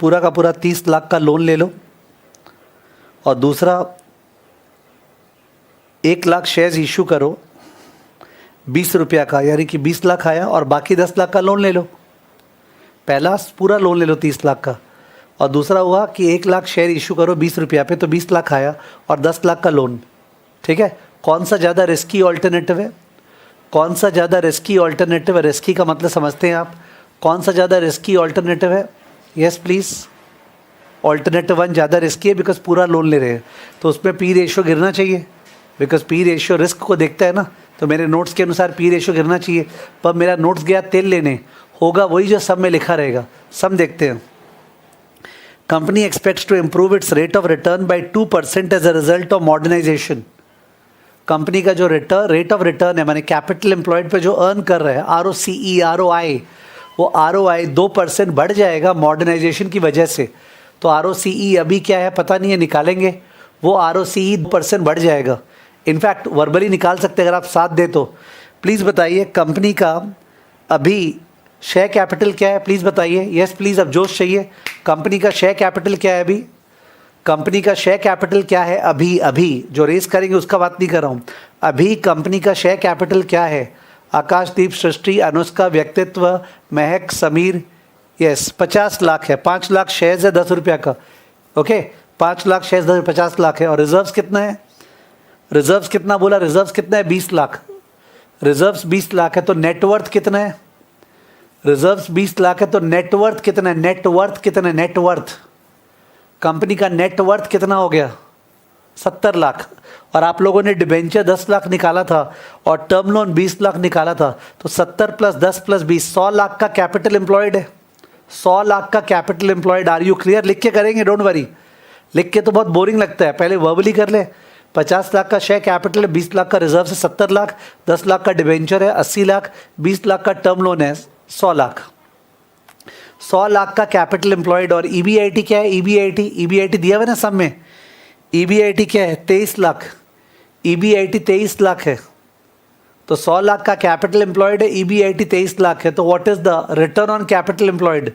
पूरा का पूरा 30 लाख का लोन ले लो, और दूसरा 1 लाख शेयर्स इशू करो 20 रुपया का, यानी कि 20 लाख आया और बाकी 10 लाख का लोन ले लो। पहला पूरा लोन ले लो 30 लाख का, और दूसरा हुआ कि 1 लाख शेयर इशू करो 20 रुपया पे, तो 20 लाख आया और 10 लाख का लोन, ठीक है। कौन सा ज़्यादा रिस्की ऑल्टरनेटिव है? कौन सा ज़्यादा रिस्की ऑल्टरनेटिव है? रिस्की का मतलब समझते हैं आप? कौन सा ज़्यादा रिस्की ऑल्टरनेटिव है? यस प्लीज़, ऑल्टरनेटिव 1 ज़्यादा रिस्की है बिकॉज पूरा लोन ले रहे हैं, तो उसमें पी रेशियो गिरना चाहिए बिकॉज पी रेशियो रिस्क को देखता है ना। तो मेरे नोट्स के अनुसार पी रेशियो गिरना चाहिए, पर मेरा नोट्स गया तेल लेने, होगा वही जो सब में लिखा रहेगा। सब देखते हैं। Company expects to improve its rate of return by 2% as a result of modernization. Company का जो रेट ऑफ रिटर्न है, माने कैपिटल एम्प्लॉयड पे जो अर्न कर रहे हैं, ROCE ROI, वो ROI 2% बढ़ जाएगा मॉडर्नाइजेशन की वजह से। तो ROCE अभी क्या है पता नहीं है, निकालेंगे। वो ROCE 2% बढ़ जाएगा। इनफैक्ट वर्बली निकाल सकते हैं अगर आप साथ दे तो। प्लीज़ बताइए कंपनी का अभी शेयर कैपिटल क्या है, प्लीज़ बताइए। यस प्लीज़, अब जोश चाहिए। कंपनी का शेयर कैपिटल क्या है अभी? कंपनी का शेयर कैपिटल क्या है अभी? अभी जो रेस करेंगे उसका बात नहीं कर रहा हूँ। अभी कंपनी का शेयर कैपिटल क्या है? आकाशदीप, सृष्टि, अनुष्का, व्यक्तित्व, महक, समीर। यस 50 लाख है। 5 लाख शेयर्स है 10 रुपया का। ओके 5 लाख शेयर्स 50 लाख है। और रिजर्व्स कितना है? रिजर्व्स कितना बोला? रिजर्व्स कितना है? 20 लाख। रिजर्व्स 20 लाख है तो नेटवर्थ कितना है? रिजर्व्स 20 लाख है तो नेटवर्थ कितना है? नेटवर्थ कितना है? नेटवर्थ, कंपनी का नेटवर्थ कितना हो गया? 70 लाख। और आप लोगों ने डिबेंचर 10 लाख निकाला था और टर्म लोन 20 लाख निकाला था, तो 70 + 10 + 20 100 लाख का कैपिटल एम्प्लॉयड है। 100 लाख का capital employed. Are you clear? लिख के करेंगे, डोंट वरी। लिख के तो बहुत बोरिंग लगता है, पहले वर्बली कर ले। 50 लाख का शेयर कैपिटल है, 20 लाख का रिजर्व है, 70 लाख, 10 लाख का डिबेंचर है 80 लाख, 20 लाख का टर्म लोन है 100 लाख। 100 लाख का कैपिटल एम्प्लॉयड। और EBIT क्या है? EBIT दिया हुआ ना सब में। EBIT क्या है? 23 लाख। EBIT 23 लाख है। तो 100 लाख का कैपिटल एम्प्लॉयड है, EBIT 23 लाख है। तो what is the return on capital employed?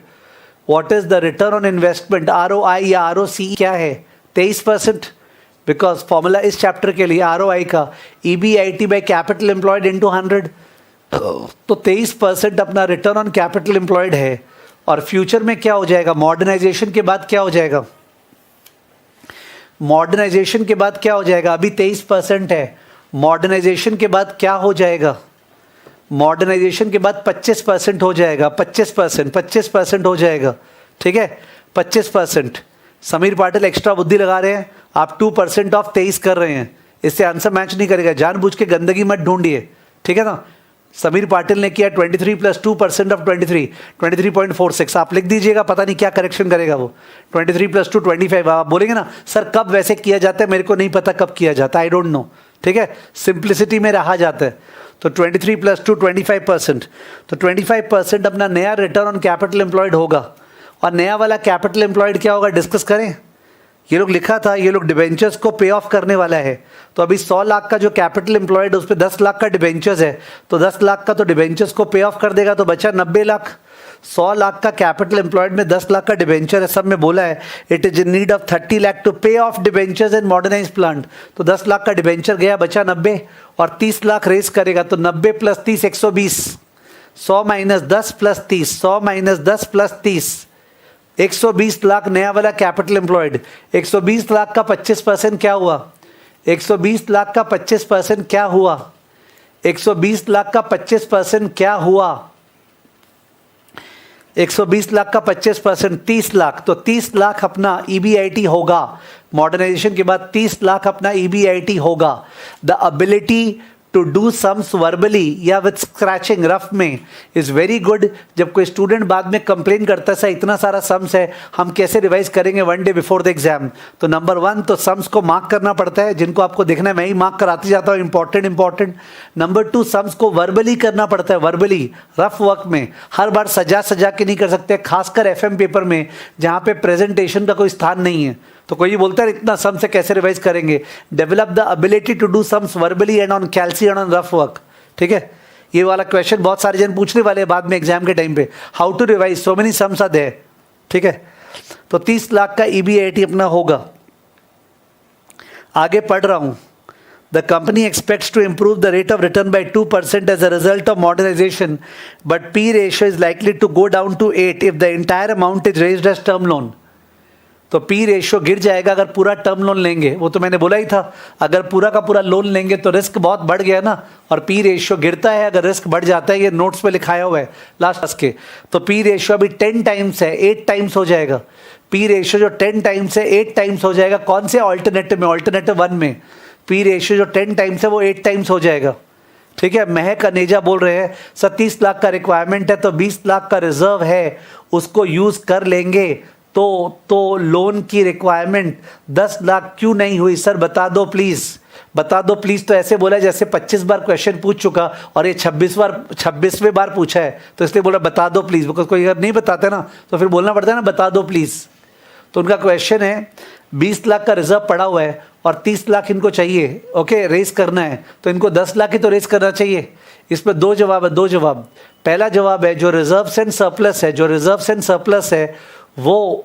What is the return on investment? ROI या ROCE क्या है? 23%। बिकॉज फॉर्मूला इस चैप्टर के लिए ROI का EBIT by capital employed into 100। तो 23% अपना रिटर्न ऑन कैपिटल एम्प्लॉयड है। और फ्यूचर में क्या हो जाएगा? मॉडर्नाइजेशन के बाद क्या हो जाएगा? मॉडर्नाइजेशन के बाद क्या हो जाएगा? अभी 23% है। मॉडर्नाइजेशन के बाद क्या हो जाएगा? मॉडर्नाइजेशन के बाद 25% हो जाएगा। 25% हो जाएगा। ठीक है 25%। समीर पाटिल एक्स्ट्रा बुद्धि लगा रहे हैं, आप 2% ऑफ 23 कर रहे हैं, इससे आंसर मैच नहीं करेगा। जानबूझ के गंदगी मत ढूंढिए, ठीक है ना। समीर पाटिल ने किया 23 + 2% ऑफ 23, 23.46। आप लिख दीजिएगा, पता नहीं क्या करेक्शन करेगा वो। 23 + 2 25। आप बोलेंगे ना सर कब वैसे किया जाता है, मेरे को नहीं पता कब किया जाता है, आई डोंट नो। ठीक है, सिंप्लिसिटी में रहा जाता है। तो 23 + 2 25%। तो 25% अपना नया रिटर्न ऑन कैपिटल एम्प्लॉयड होगा। और नया वाला कैपिटल एम्प्लॉयड क्या होगा डिस्कस करें। ये लोग लिखा था, ये लोग डिबेंचर्स को पे ऑफ करने वाला है। तो अभी 100 लाख का जो कैपिटल एम्प्लॉयड है उस पर 10 लाख का डिबेंचर्स है, तो 10 लाख का तो डिबेंचर्स को पे ऑफ कर देगा, तो बचा 90 लाख। 100 लाख का कैपिटल एम्प्लॉयड में 10 लाख का डिबेंचर है, सब में बोला है it is in need of 30 lakh to pay off debentures in modernise plant. तो 10 लाख का डिबेंचर गया, बचा 90 और 30 लाख रेस करेगा। तो 90 + 30 120, 100 - 10 + 30, 100 - 10 + 30, 120 लाख नया वाला कैपिटल एम्प्लॉयड। 120 लाख का 25% क्या हुआ? 120 लाख का 25% क्या हुआ? 120 लाख का 25% क्या हुआ? 120 लाख का 25% 30 लाख। तो 30 लाख अपना EBIT होगा। मॉडर्नाइजेशन के बाद 30 लाख अपना EBIT होगा। The ability to do sums verbally या विथ स्क्रैचिंग रफ में इज़ वेरी गुड। जब कोई स्टूडेंट बाद में कंप्लेन करता है सर इतना सारा सम्स है, हम कैसे रिवाइज करेंगे 1 डे बिफोर द एग्जाम। तो नंबर 1 तो सम्स को मार्क करना पड़ता है, जिनको आपको देखना है मैं ही मार्क कराती जाता हूँ, इंपॉर्टेंट। नंबर 2 सम्स को वर्बली करना पड़ता है, वर्बली रफ वर्क में। हर बार सजा के नहीं कर सकते, खासकर FM पेपर में जहाँ पे प्रेजेंटेशन का कोई स्थान नहीं है। तो कोई बोलता है इतना सम से कैसे रिवाइज करेंगे। Develop the ability to do sums verbally and on calci and on rough work. ठीक है, ये वाला क्वेश्चन बहुत सारे जन पूछने वाले हैं बाद में एग्जाम के टाइम पे, how to revise so many sums are there. ठीक है, तो 30 लाख का EBIT अपना होगा। आगे पढ़ रहा हूं। The company expects to improve the rate of return by 2% as a result of modernization, but P ratio is likely to go down to 8 if the entire amount is raised as term loan. तो पी रेशियो गिर जाएगा अगर पूरा टर्म लोन लेंगे, वो तो मैंने बोला ही था। अगर पूरा का पूरा लोन लेंगे तो रिस्क बहुत बढ़ गया ना, और पी रेशियो गिरता है अगर रिस्क बढ़ जाता है। ये नोट्स पे लिखाया हुआ है लास्ट के। तो पी रेशियो अभी 10 टाइम्स है, 8 टाइम्स हो जाएगा। पी रेशियो जो 10 टाइम्स है 8 टाइम्स हो जाएगा। कौन से ऑल्टरनेटिव में? ऑल्टरनेटिव 1 में पी रेशियो जो 10 टाइम्स है वो 8 टाइम्स हो जाएगा। ठीक है। महक अनेजा बोल रहे हैं सर 30 लाख का रिक्वायरमेंट है तो 20 लाख का रिजर्व है, उसको यूज कर लेंगे तो लोन की रिक्वायरमेंट 10 लाख क्यों नहीं हुई? सर बता दो प्लीज, बता दो प्लीज। तो ऐसे बोला जैसे 25 बार क्वेश्चन पूछ चुका और ये 26वें बार पूछा है, तो इसलिए बोला बता दो प्लीज। बिकॉज कोई अगर नहीं बताते ना तो फिर बोलना पड़ता है ना बता दो प्लीज। तो उनका क्वेश्चन है 20 लाख का रिजर्व पड़ा हुआ है और 30 लाख इनको चाहिए, ओके, रेस करना है, तो इनको 10 लाख ही तो रेस करना चाहिए। इसमें दो जवाब है, दो जवाब। पहला जवाब है जो रिजर्व एंड सरप्लस है, जो रिजर्व एंड सरप्लस है वो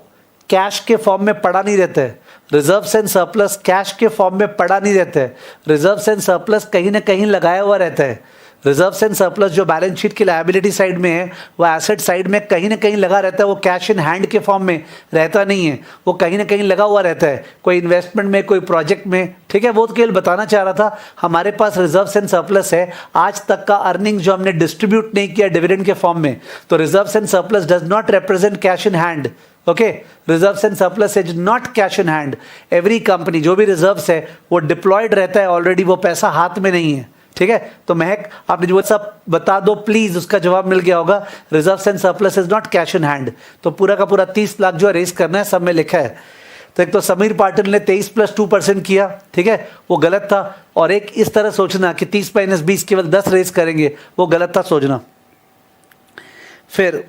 कैश के फॉर्म में पड़ा नहीं रहता है। रिजर्व एंड सरप्लस कैश के फॉर्म में पड़ा नहीं रहता है। रिजर्व एंड सरप्लस कहीं ना कहीं लगाया हुआ रहता है। रिजर्व एंड सरप्लस जो बैलेंस शीट की लायबिलिटी साइड में है वो एसेट साइड में कहीं ना कहीं लगा रहता है। वो कैश इन हैंड के फॉर्म में रहता नहीं है, वो कहीं ना कहीं लगा हुआ रहता है, कोई इन्वेस्टमेंट में, कोई प्रोजेक्ट में। ठीक है। वो तो केवल बताना चाह रहा था हमारे पास रिजर्व एंड सरप्लस है। आज तक का अर्निंग जो हमने डिस्ट्रीब्यूट नहीं किया डिविडेंड के फॉर्म में, तो reserve and surplus does not represent cash in hand. Okay, reserve and surplus is not cash in hand. Every company जो भी रिजर्व्स है वो डिप्लॉयड रहता है ऑलरेडी, वो पैसा हाथ में नहीं है। ठीक है। तो महक आपने जो सब बता दो प्लीज, उसका जवाब मिल गया होगा। Reserve and surplus is not cash in hand. तो पूरा का पूरा 30 लाख जो रेस करना है सब में लिखा है। तो एक तो समीर पाटिल ने 23 + 2% किया, ठीक है, वो गलत था। और एक इस तरह सोचना कि 30 - 20 केवल 10 रेस करेंगे, वो गलत था सोचना। फिर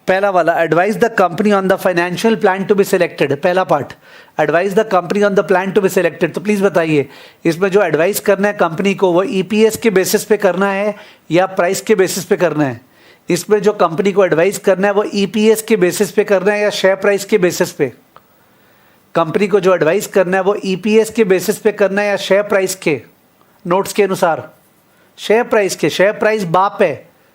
पहला वाला, advise the company on the financial plan to be selected. पहला part, advise the company on the plan to be selected. तो प्लीज बताइए इसमें जो एडवाइस करना है कंपनी को वो ईपीएस के बेसिस पे करना है या प्राइस के बेसिस पे करना है? इसमें जो कंपनी को एडवाइस करना है वो ईपीएस के बेसिस पे करना है या शेयर प्राइस के बेसिस पे? कंपनी को जो एडवाइस करना है वो ईपीएस के बेसिस पे करना है या शेयर प्राइस के? नोट्स के अनुसार शेयर प्राइस के। शेयर प्राइस बाप है,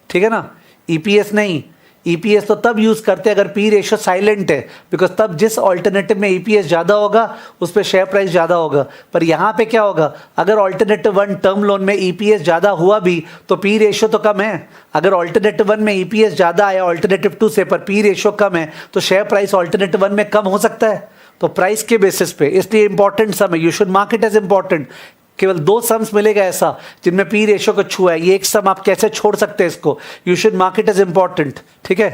ठीक है ना, ईपीएस नहीं। ईपीएस तो तब यूज करते हैं अगर पी रेशियो साइलेंट है, बिकॉज तब जिस ऑल्टरनेटिव में ईपीएस ज्यादा होगा उस पर शेयर प्राइस ज्यादा होगा। पर यहां पे क्या होगा, अगर ऑल्टरनेटिव 1 टर्म लोन में ईपीएस ज्यादा हुआ भी तो पी रेशियो तो कम है। अगर ऑल्टरनेटिव 1 में ईपीएस ज्यादा आया ऑल्टरनेटिव 2 से, पर पी रेशियो कम है, तो शेयर प्राइस ऑल्टरनेटिव 1 में कम हो सकता है। तो प्राइस के बेसिस पे, इसलिए इंपॉर्टेंट सम है, you should mark it as important. केवल 2 सम्स मिलेगा ऐसा जिनमें पी रेशियो को छुआ है, ये एक सम आप कैसे छोड़ सकते हैं इसको? You should mark it as important. ठीक है।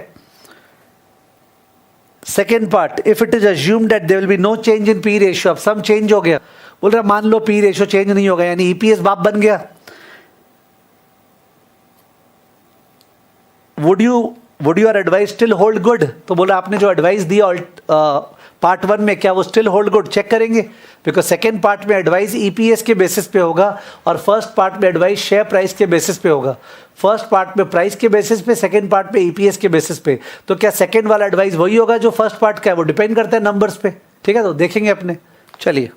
Second part, if it is assumed that there will be no change in P ratio. अब सम चेंज हो गया, बोल रहा मान लो पी रेशियो चेंज नहीं होगा, यानी ईपीएस बाप बन गया। Would your advice still hold good? तो बोला आपने जो एडवाइस दिया पार्ट 1 में, क्या वो स्टिल होल्ड गुड? चेक करेंगे, बिकॉज सेकेंड पार्ट में एडवाइस ईपीएस के बेसिस पे होगा और फर्स्ट पार्ट में एडवाइस शेयर प्राइस के बेसिस पे होगा। फर्स्ट पार्ट में प्राइस के बेसिस पे, सेकेंड पार्ट पे ईपीएस के बेसिस पे। तो क्या सेकेंड वाला एडवाइस वही होगा जो फर्स्ट पार्ट का है? वो डिपेंड करता है नंबर्स पे। ठीक है, तो देखेंगे अपने। चलिए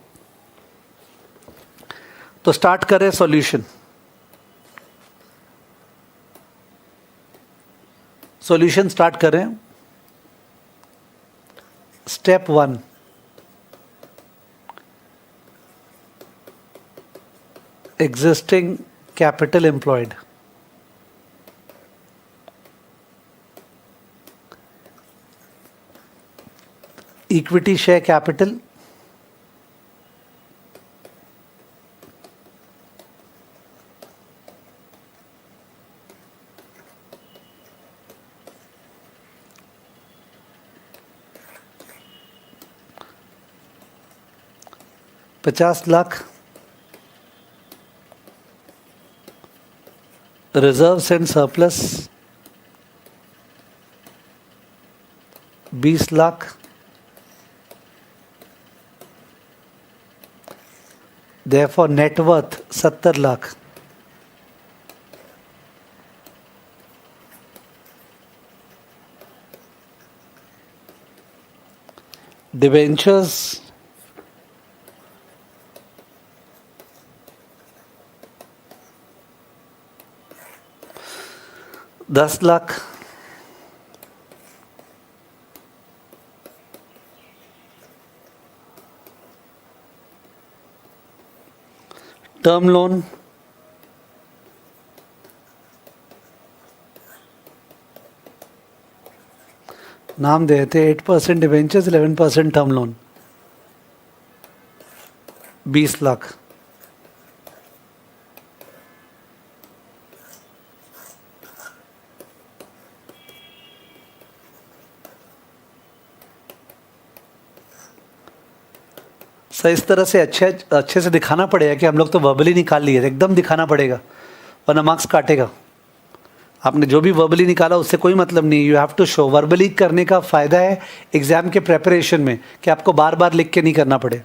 तो स्टार्ट करें सॉल्यूशन। सॉल्यूशन स्टार्ट करें। Step 1, existing capital employed. Equity share capital, ₹50,00,000 reserves and surplus 20,00,000 therefore net worth 70,00,000 debentures 10,00,000 term loan, नाम देते 8% debentures, 11% term loan, 20 lakh. Sir इस तरह से अच्छे से दिखाना पड़ेगा कि हम लोग तो वर्बली निकाल लिए, एकदम दिखाना पड़ेगा वरना मार्क्स काटेगा। आपने जो भी वर्बली निकाला उससे कोई मतलब नहीं, you have to show. Verbally करने का फ़ायदा है एग्जाम के प्रेपरेशन में कि आपको बार बार लिख के नहीं करना पड़े।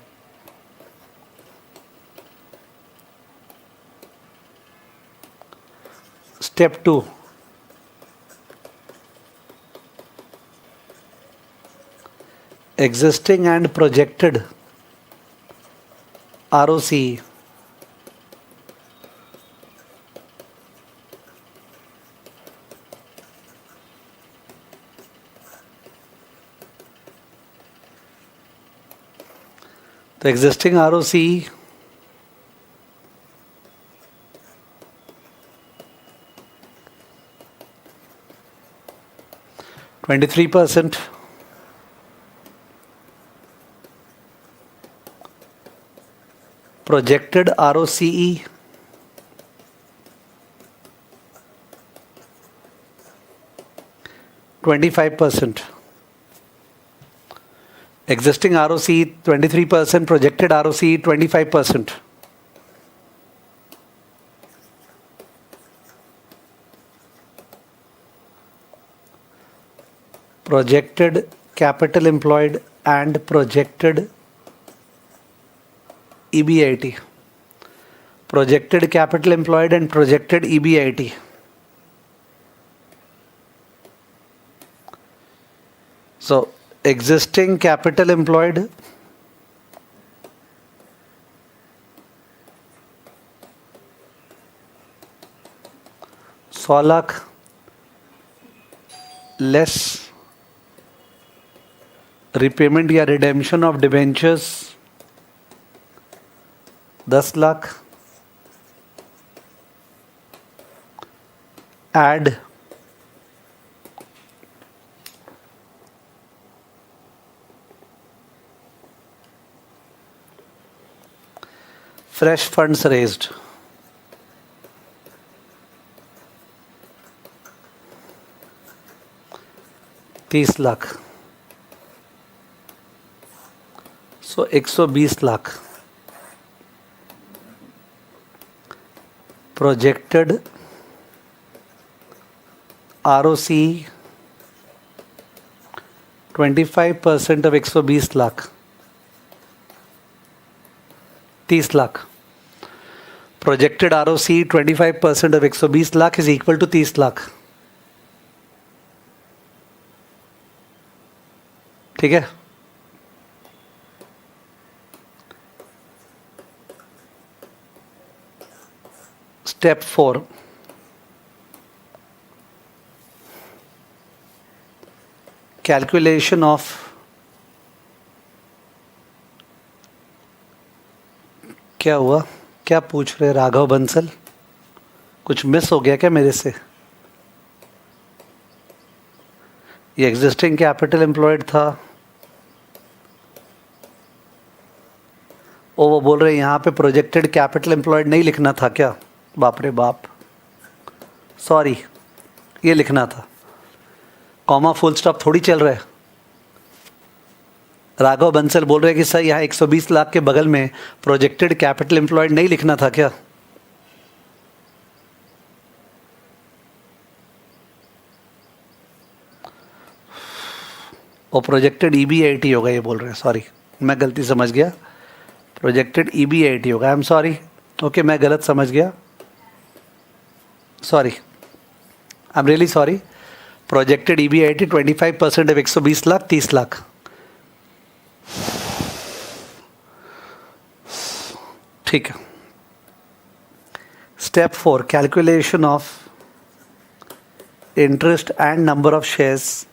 Step 2, existing and projected ROCE, तो existing ROCE 23%, projected ROCE 25%. Existing ROCE 23%, projected ROCE 25%. Projected capital employed and projected EBIT. Projected capital employed and projected EBIT. So existing capital employed सौ लाख लेस रिपेमेंट या redemption of debentures 10 lakh, add fresh funds raised 30 lakh, so 120 lakh. Projected ROCE 25% of 120 lakh 30 lakh. Projected ROCE 25% of 120 lakh is equal to 30 lakh. ठीक है। स्टेप 4, कैलकुलेशन ऑफ क्या हुआ, क्या पूछ रहे राघव बंसल? कुछ मिस हो गया क्या मेरे से? ये एग्जिस्टिंग कैपिटल एम्प्लॉयड था। वो बोल रहे हैं यहाँ पे प्रोजेक्टेड कैपिटल एम्प्लॉयड नहीं लिखना था क्या? बाप रे बाप, सॉरी, ये लिखना था। कॉमा फुल स्टॉप थोड़ी चल रहा है। राघव बंसल बोल रहे हैं कि सर यहाँ 120 लाख के बगल में प्रोजेक्टेड कैपिटल एम्प्लॉयड नहीं लिखना था क्या? और प्रोजेक्टेड EBIT होगा, ये बोल रहे हैं। सॉरी, मैं गलती समझ गया। प्रोजेक्टेड EBIT होगा। I am sorry. ओके, मैं गलत समझ गया। Sorry, I am really sorry. Projected EBIT 25% of 120 lakh 30 lakh. ठीक है। Step 4, calculation of interest and number of shares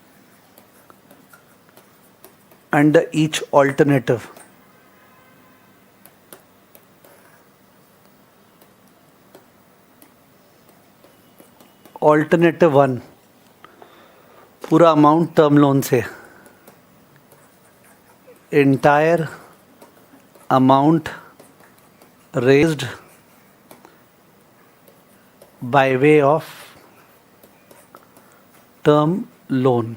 under each alternative. Alternative one, पूरा अमाउंट टर्म लोन से, entire amount raised by way of term loan.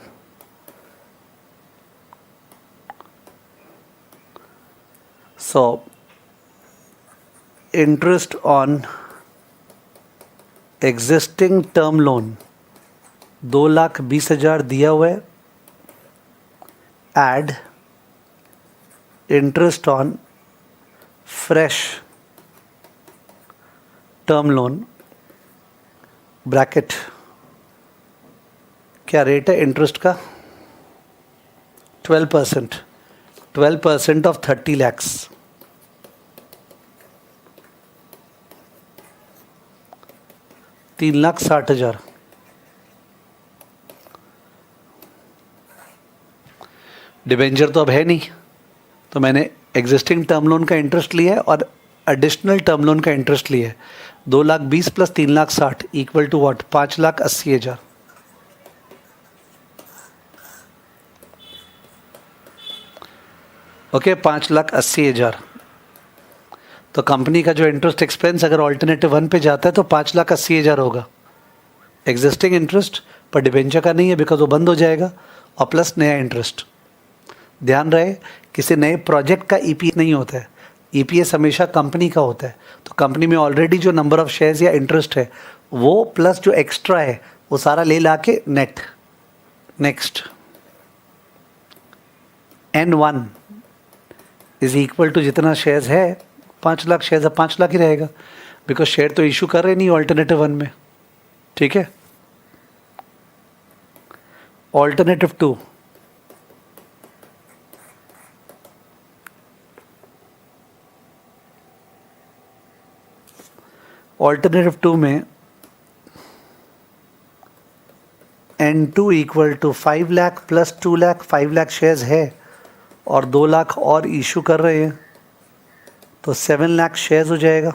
So interest on existing term loan 2,20,000 दिया हुआ है, add interest on fresh term loan bracket, क्या रेट है इंटरेस्ट का? 12%, 12% ऑफ 30 lakhs, 3,60,000। डिबेंचर तो अब है नहीं, तो मैंने एग्जिस्टिंग टर्म लोन का इंटरेस्ट लिया है और एडिशनल टर्म लोन का इंटरेस्ट लिया है। 2,20,000 plus 3,60,000 equal to what? 5,80,000। Okay, 5,80,000। तो कंपनी का जो इंटरेस्ट एक्सपेंस अगर ऑल्टरनेटिव वन पे जाता है तो 5,80,000 होगा एग्जिस्टिंग इंटरेस्ट, पर डिबेंचर का नहीं है बिकॉज वो बंद हो जाएगा, और प्लस नया इंटरेस्ट। ध्यान रहे, किसी नए प्रोजेक्ट का ईपीएस नहीं होता है, ईपीएस हमेशा कंपनी का होता है। तो कंपनी में ऑलरेडी जो नंबर ऑफ शेयर्स या इंटरेस्ट है वो प्लस जो एक्स्ट्रा है वो सारा ले ला के net. Next, N1 is equal to जितना शेयर्स है, 5 लाख शेयर्स है, 5 लाख ही रहेगा बिकॉज शेयर तो इशू कर रहे नहीं ऑल्टरनेटिव वन में। ठीक है, ऑल्टरनेटिव टू, ऑल्टरनेटिव टू में N2 equal to 5 lakh plus 2 lakh, 5 lakh shares है और 2 लाख और इशू कर रहे हैं तो 7 लाख शेयर्स हो जाएगा।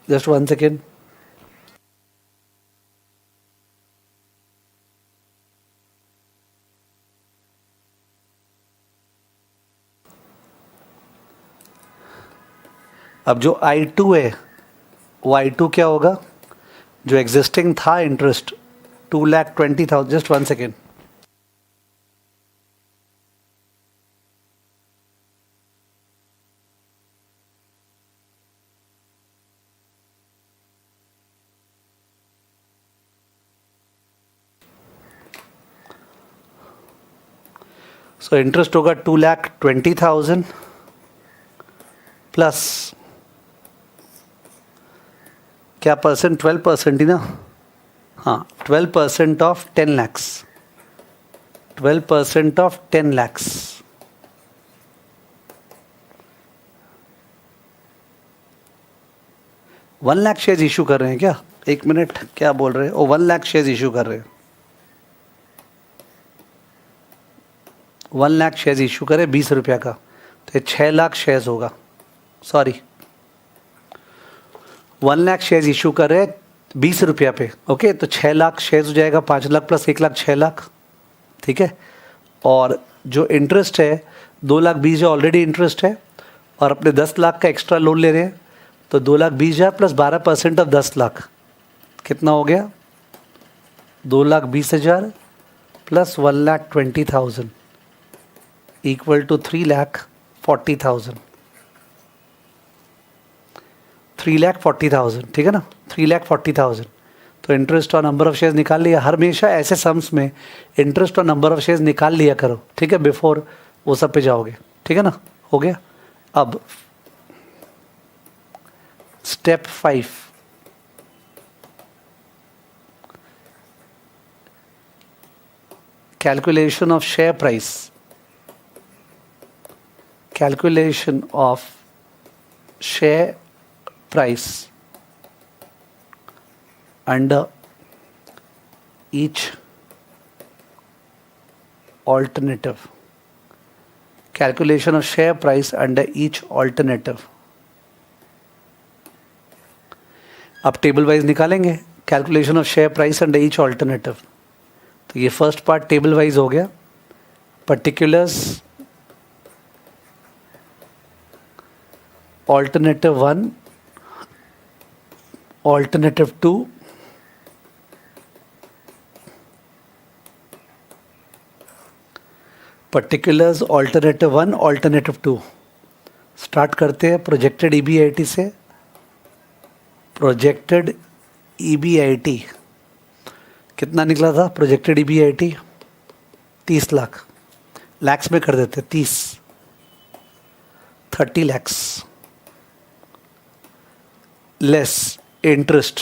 जस्ट 1 सेकेंड, अब जो I2 है वो I2 क्या होगा? जो एग्जिस्टिंग था interest 2,20,000, just 1 second, so interest होगा 2,20,000 प्लस क्या परसेंट? 12% ही ना, हाँ 12% of 10 lakhs, 12% of 10 lakhs। One lakh shares issue कर रहे हैं क्या? एक मिनट, क्या बोल रहे हैं? ओ 1 लाख शेयर्स इशू कर रहे हैं, 1 लाख शेयर्स इशू करे 20 रुपया का, तो 6 लाख शेयर्स होगा। सॉरी, 1 लाख शेयर्स इशू कर रहे 20 रुपया पे, ओके, तो 6 लाख शेयर्स हो जाएगा, 5 लाख प्लस 1 लाख 6 लाख। ठीक है, और जो इंटरेस्ट है 2,20,000 जो ऑलरेडी इंटरेस्ट है और अपने 10 लाख का एक्स्ट्रा लोन ले रहे हैं, तो 2,20,000 प्लस 12% ऑफ 10 लाख कितना हो गया? 2,20,000 प्लस 1,20,000 इक्वल टू 3,40,000, 3,40,000। ठीक है ना, 3,40,000। तो इंटरेस्ट और नंबर ऑफ शेयर्स निकाल लिया। हमेशा ऐसे सम्स में इंटरेस्ट और नंबर ऑफ शेयर्स निकाल लिया करो, ठीक है, बिफोर वो सब पे जाओगे। ठीक है ना, हो गया। अब step 5, calculation of share price, calculation of share price under each alternative, calculation of share price under each alternative। अब टेबल वाइज निकालेंगे calculation of share price under each alternative. तो ये फर्स्ट पार्ट टेबल वाइज हो गया, particulars alternative 1, alternative 2, particulars alternative 1, alternative 2। Start करते हैं प्रोजेक्टेड ईबीआईटी से। प्रोजेक्टेड ईबीआईटी कितना निकला था? प्रोजेक्टेड ईबीआईटी 30 लाख, लैक्स में कर देते 30 लैक्स लेस इंटरेस्ट।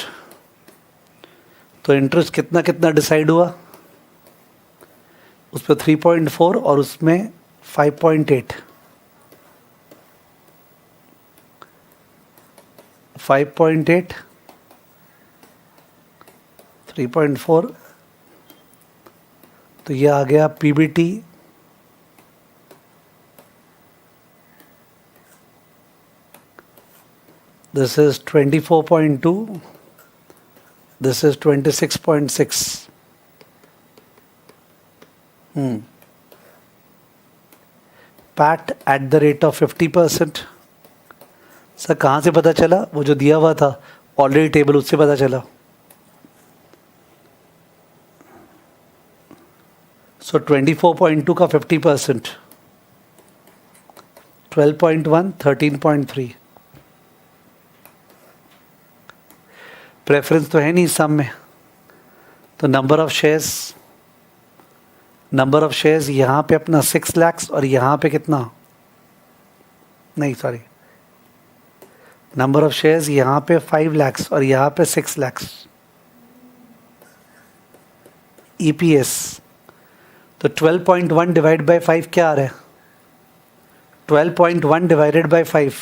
तो इंटरेस्ट कितना कितना डिसाइड हुआ? उस पर 3.4 और उसमें 5.8, 5.8, 3.4। तो ये आ गया PBT this is 24.2, this is 26.6। PAT eight the rate of 50%। Sir कहाँ से पता चला? वो जो दिया हुआ था ऑलरेडी टेबल, उससे पता चला। सो 24.2 का 50%, 12.1, 13.3। प्रेफरेंस तो है नहीं सम में, तो नंबर ऑफ शेयर्स यहाँ पे अपना 6 lakhs और यहाँ पे कितना? नहीं सॉरी, नंबर ऑफ शेयर्स यहाँ पे 5 lakhs और यहाँ पे 6 lakhs। ईपीएस तो 12.1 डिवाइड बाय 5 क्या आ रहा है? 12.1 डिवाइडेड बाय 5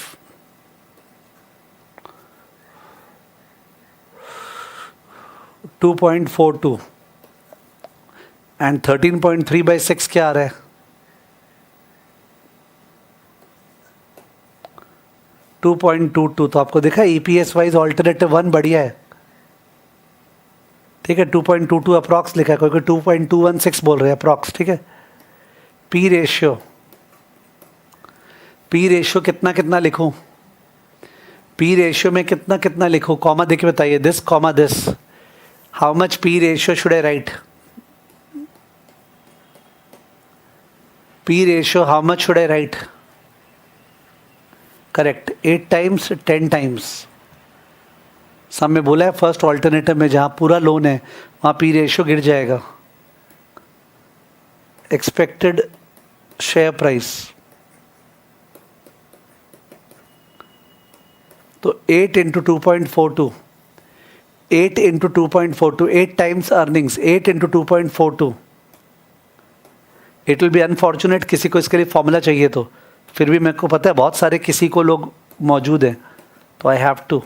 2.42 एंड 13.3 बाई 6 क्या आ रहा है? 2.22। तो आपको देखा ईपीएस वाइज ऑल्टरनेटिव 1 बढ़िया है, ठीक है। 2.22 अप्रॉक्स लिखा है, कोई 2.216 बोल रहे हैं अप्रॉक्स, ठीक है। पी रेशियो कितना कितना लिखूं? पी रेशियो में कितना कितना लिखूं? कॉमा देके बताइए, this comma this, how much P ratio should I right? P ratio, how much should I write? Correct, 8 times, 10 times। सब में बोला है फर्स्ट ऑल्टरनेटिव में जहाँ पूरा लोन है वहाँ P रेशियो गिर जाएगा। एक्सपेक्टेड शेयर प्राइस तो 8 into 2.42, 8 into 2.42, 8 times earnings, 8 into 2.42। It will be unfortunate, किसी को इसके लिए फॉर्मूला चाहिए तो, फिर भी मेरे को पता है बहुत सारे किसी को लोग मौजूद हैं, तो आई हैव टू,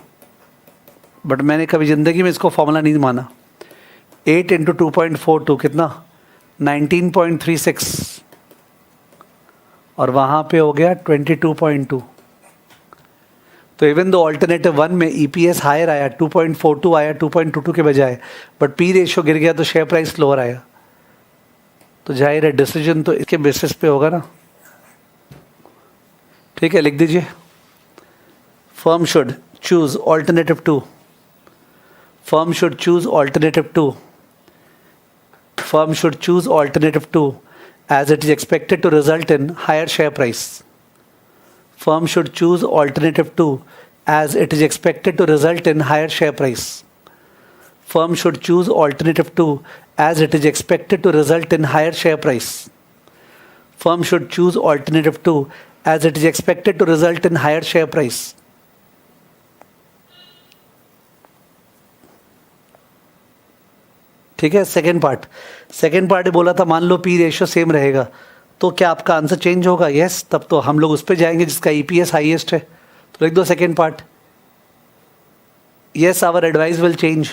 बट मैंने कभी ज़िंदगी में इसको फॉर्मूला नहीं माना। 8 इंटू 2.42 कितना? 19.36 और वहाँ पे हो गया 22.2। तो इवन दो ऑल्टरनेटिव 1 में ईपीएस हायर आया, 2.42 आया 2.22 के बजाय, बट पी रेशियो गिर गया तो शेयर प्राइस लोअर आया। तो जाहिर है डिसीजन तो इसके बेसिस पे होगा ना, ठीक है। लिख दीजिए, firm should choose alternative 2, firm should choose alternative 2, firm should choose alternative 2 as it is expected to result in higher share price. Firm should choose alternative 2 as it is expected to result in higher share price. Firm should choose alternative 2 as it is expected to result in higher share price. Firm should choose alternative 2 as it is expected to result in higher share price. ठीक है। सेकेंड पार्ट बोला था मान लो पी रेशियो सेम रहेगा तो क्या आपका आंसर चेंज होगा? यस, तब तो हम लोग उस पर जाएंगे जिसका ईपीएस हाईएस्ट है। तो लिख दो second part, yes our advice will change,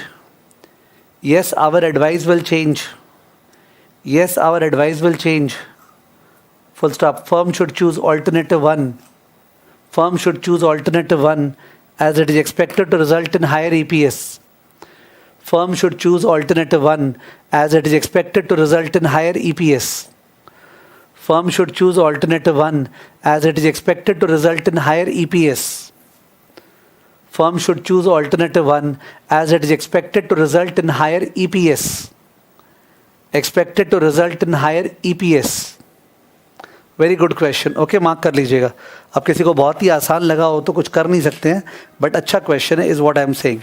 yes our advice will change, yes our advice will change, full stop. Firm should choose alternative 1, firm should choose alternative 1 as it is expected to result in higher EPS. Firm should choose alternative 1 as it is expected to result in higher EPS. Firm should choose alternative 1 as it is expected to result in higher EPS. Firm should choose alternative 1 as it is expected to result in higher EPS. Expected to result in higher EPS. Very good question. Okay, mark कर लीजिएगा. अब किसी को बहुत ही आसान लगा हो तो कुछ कर नहीं सकते हैं, बट अच्छा क्वेश्चन है, is what I am saying.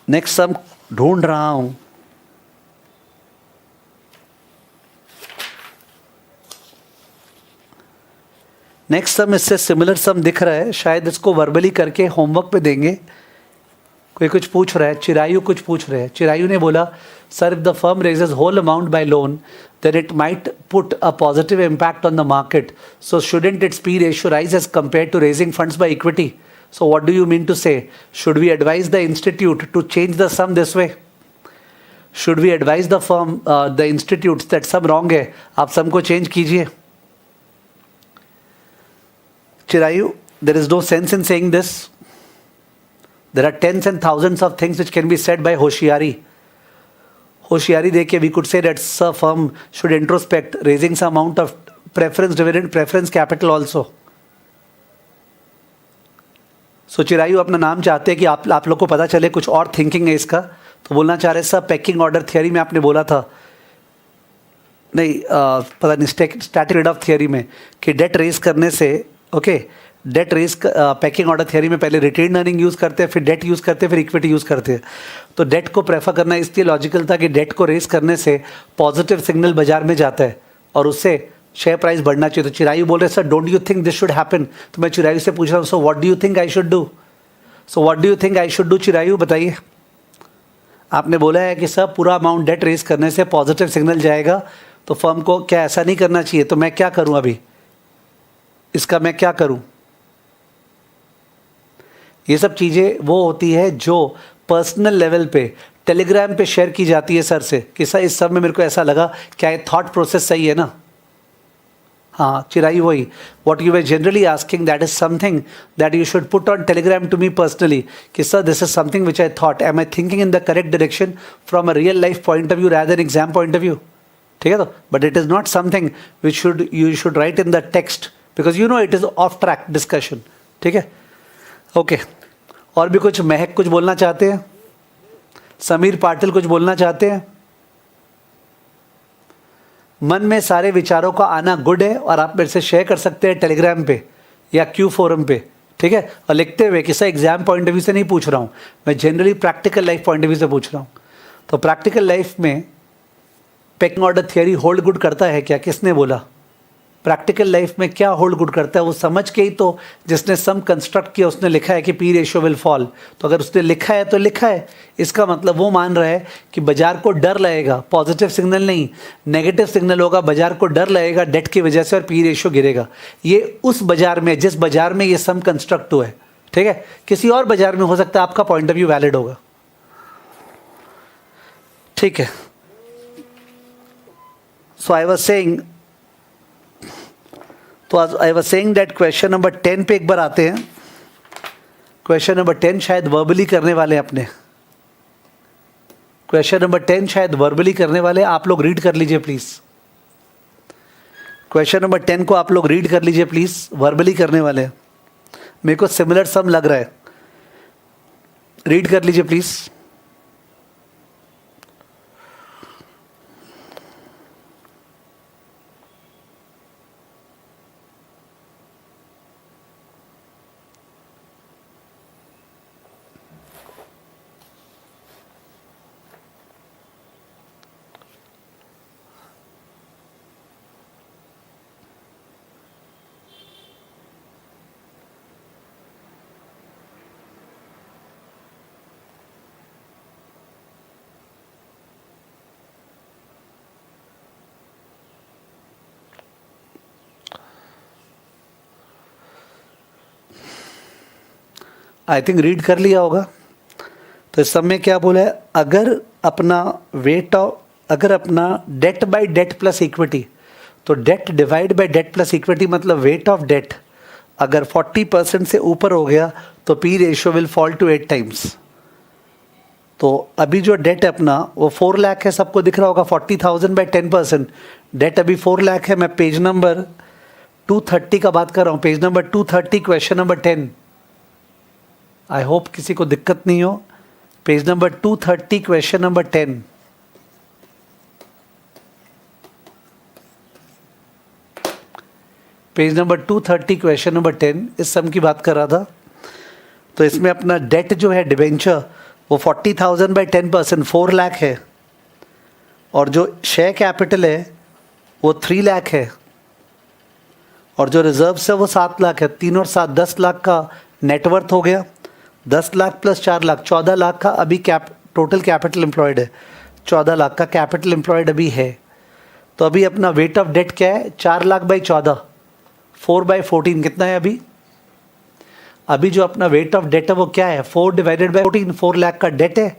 Next sum ढूंढ रहा हूं. नेक्स्ट सम इससे सिमिलर सम दिख रहा है, शायद इसको वर्बली करके होमवर्क पे देंगे. कोई कुछ पूछ रहा है, चिरायु कुछ पूछ रहे हैं. चिरायु ने बोला, sir if the firm raises whole amount by loan then it might put a positive impact on the market, so shouldn't its P ratio rise as compare to raising funds by equity. So what do you mean to say? Should we advise the institute to change the sum this way? Should we advise the firm the institute that sum wrong है, आप सम को चेंज कीजिए? Chirayu, there is no sense in saying this. There are tens and thousands of things which can be said by Hoshiari. Hoshiari deke we could say that a firm should introspect, raising some amount of preference dividend, preference capital also. So Chirayu अपना नाम चाहते हैं कि आप लोग को पता चले कुछ और थिंकिंग है इसका, तो बोलना चाह रहे सर पैकिंग ऑर्डर थियरी में आपने बोला था, नहीं पता नहीं स्टैटिक रेट ऑफ थियरी में, कि डेट रेज करने से okay debt raise pecking order theory में पहले रिटेन अर्निंग यूज़ करते हैं, फिर डेट यूज़ करते हैं, फिर इक्विटी यूज़ करते हैं. तो डेट को प्रेफर करना इसलिए लॉजिकल था कि डेट को रेज करने से पॉजिटिव सिग्नल बाजार में जाता है और उससे शेयर प्राइस बढ़ना चाहिए. तो चिरायु बोल रहे sir don't you think this should happen? तो मैं चिरायु से पूछ रहा हूँ, सो what do you think I should do? So what do you think I should do? Chirayu बताइए. आपने बोला है कि सर पूरा अमाउंट डेट रेज करने से पॉजिटिव सिग्नल जाएगा, तो फर्म को क्या ऐसा नहीं करना चाहिए? तो मैं क्या करूँ अभी इसका, मैं क्या करूं? ये सब चीज़ें वो होती है जो पर्सनल लेवल पे टेलीग्राम पे शेयर की जाती है सर से, कि सर इस सब में मेरे को ऐसा लगा, क्या ये थॉट प्रोसेस सही है ना? हाँ चिराई, वही what you were generally asking, that is something that you should put on Telegram to me personally, कि sir this is something which I thought, am I thinking in the correct direction from a real life point of view rather than exam point of view. ठीक है, तो but it is not something which you should write in the text, because you know it is of track discussion. ठीक है, ओके. और भी कुछ? महक कुछ बोलना चाहते हैं? समीर पाटिल कुछ बोलना चाहते हैं? मन में सारे विचारों का आना गुड है और आप मेरे से शेयर कर सकते हैं टेलीग्राम पे या क्यू फोरम पे. ठीक है, और लिखते हुए कि sir exam point of view से नहीं पूछ रहा हूँ, मैं generally practical life point of view से पूछ रहा हूँ. तो प्रैक्टिकल लाइफ में packing order theory hold good करता है क्या? किसने बोला? प्रैक्टिकल लाइफ में क्या होल्ड गुड करता है? वो समझ के ही तो जिसने सम कंस्ट्रक्ट किया उसने लिखा है कि पी रेशियो विल फॉल. तो अगर उसने लिखा है तो लिखा है, इसका मतलब वो मान रहा है कि बाजार को डर लगेगा, पॉजिटिव सिग्नल नहीं नेगेटिव सिग्नल होगा, बाजार को डर लगेगा डेट की वजह से और पी रेशियो गिरेगा. ये उस बाजार में, जिस बाजार में ये सम कंस्ट्रक्ट हुआ है. ठीक है, किसी और बाजार में हो सकता है आपका पॉइंट ऑफ व्यू वैलिड होगा. ठीक है, सो आई वाज सेइंग, तो I was saying that question number 10 पे एक बार आते हैं. क्वेश्चन नंबर 10 शायद वर्बली करने वाले अपने, क्वेश्चन नंबर 10 शायद वर्बली करने वाले, आप लोग रीड कर लीजिए प्लीज. क्वेश्चन नंबर 10 को आप लोग रीड कर लीजिए प्लीज, वर्बली करने वाले. मेरे को सिमिलर सम लग रहा है, रीड कर लीजिए प्लीज. आई थिंक रीड कर लिया होगा. तो इस सब में क्या बोला है? अगर अपना वेट ऑफ अगर अपना debt by debt plus equity, तो debt divide by debt plus equity मतलब वेट ऑफ डेट अगर 40% से ऊपर हो गया तो P ratio will fall to 8 times. तो अभी जो डेट है अपना वो 4 लाख है, सबको दिख रहा होगा, 40,000 बाई 10%, डेट अभी 4 लाख है। मैं पेज नंबर 230 का बात कर रहा हूँ, page number 230 question number 10। I hope किसी को दिक्कत नहीं हो। Page number 230 question number 10। Page number 230 question number 10 इस सम की बात कर रहा था। तो इसमें अपना डेट जो है डिबेंचर वो 40,000 बाई 10% 4 लाख है, और जो शेयर कैपिटल है वो 3 लाख है, और जो रिजर्व्स है वो 7 लाख है। 3 और 7 10 लाख का नेटवर्थ हो गया। 10 लाख प्लस 4 लाख 14 लाख का अभी टोटल कैपिटल एम्प्लॉयड है। 14 लाख का कैपिटल एम्प्लॉयड अभी है। तो अभी अपना वेट ऑफ डेट क्या है? 4 लाख बाई 14, 4 बाई 14 कितना है अभी? अभी जो अपना वेट ऑफ डेट है वो क्या है? 4 डिवाइडेड बाई 14। 4 लाख का डेट है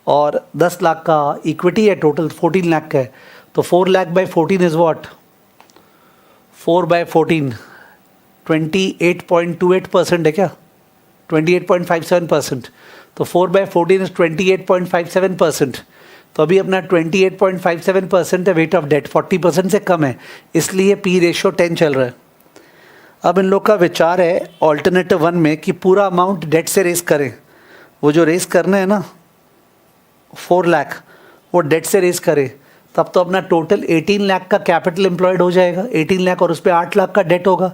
और 10 लाख का इक्विटी है, टोटल 14 लाख का है। तो 4 lakh by 14 is what? 4 by 14 28.28% है क्या? 28.57%। तो 4 बाई 14 इज 28.57%। तो अभी अपना 28.57% है वेट ऑफ डेट, 40% से कम है, इसलिए पी रेशियो 10 चल रहा है। अब इन लोग का विचार है ऑल्टरनेटिव 1 में कि पूरा अमाउंट डेट से रेस करें। वो जो रेस करना है ना 4 लाख, वो डेट से रेस करें, तब तो अपना टोटल 18 लाख का कैपिटल एम्प्लॉयड हो जाएगा। 18 लाख और उस पर 8 लाख का डेट होगा।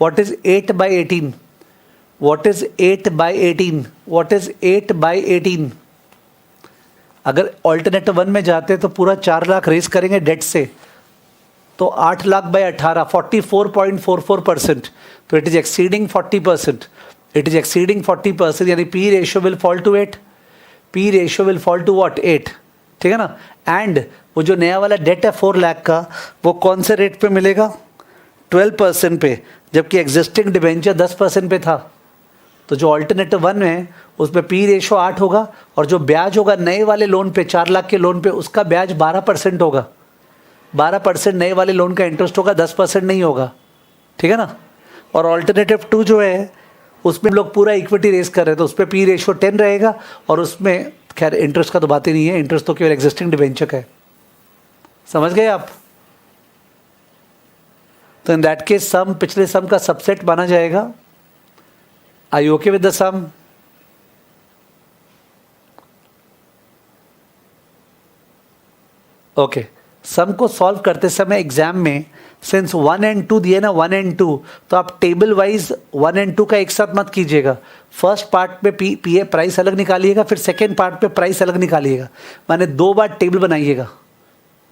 What is 8 by 18? What is 8 by 18? What is 8 by 18? अगर ऑल्टरनेटिव 1 में जाते तो पूरा 4 लाख रेस करेंगे डेट से, तो 8 लाख बाई 18 44.44%। तो it is exceeding 40%। It is exceeding 40%, यानी P ratio will fall to 8। P ratio will fall to what? 8। ठीक है ना। एंड वो जो नया वाला डेट है 4 लाख का, वो कौन से रेट पे मिलेगा? 12% पे, जबकि एग्जिस्टिंग डिबेंचर 10% पे था। तो जो ऑल्टरनेटिव 1 है उसमें पी रेशियो 8 होगा, और जो ब्याज होगा नए वाले लोन पे 4 लाख के लोन पे, उसका ब्याज 12% होगा। 12% नए वाले लोन का इंटरेस्ट होगा, 10% नहीं होगा। ठीक है ना। और ऑल्टरनेटिव 2 जो है उसमें लोग पूरा इक्विटी रेस कर रहे हैं, तो उस पर पी रेशियो 10 रहेगा, और उसमें खैर इंटरेस्ट का तो बात ही नहीं है, इंटरेस्ट तो केवल एग्जिस्टिंग डिबेंचर का है। समझ गए आप? तो इन दैट केस सम पिछले सम का सबसेट माना जाएगा। Are you okay with the sum? Okay. Sum को सॉल्व करते समय एग्जाम में सिंस 1 एंड 2 दिए ना, 1 एंड 2, तो आप टेबल वाइज 1 एंड 2 का एक साथ मत कीजिएगा। फर्स्ट पार्ट पे पी प्राइस अलग निकालिएगा, फिर सेकेंड पार्ट पे प्राइस अलग निकालिएगा, माने 2 बार टेबल बनाइएगा।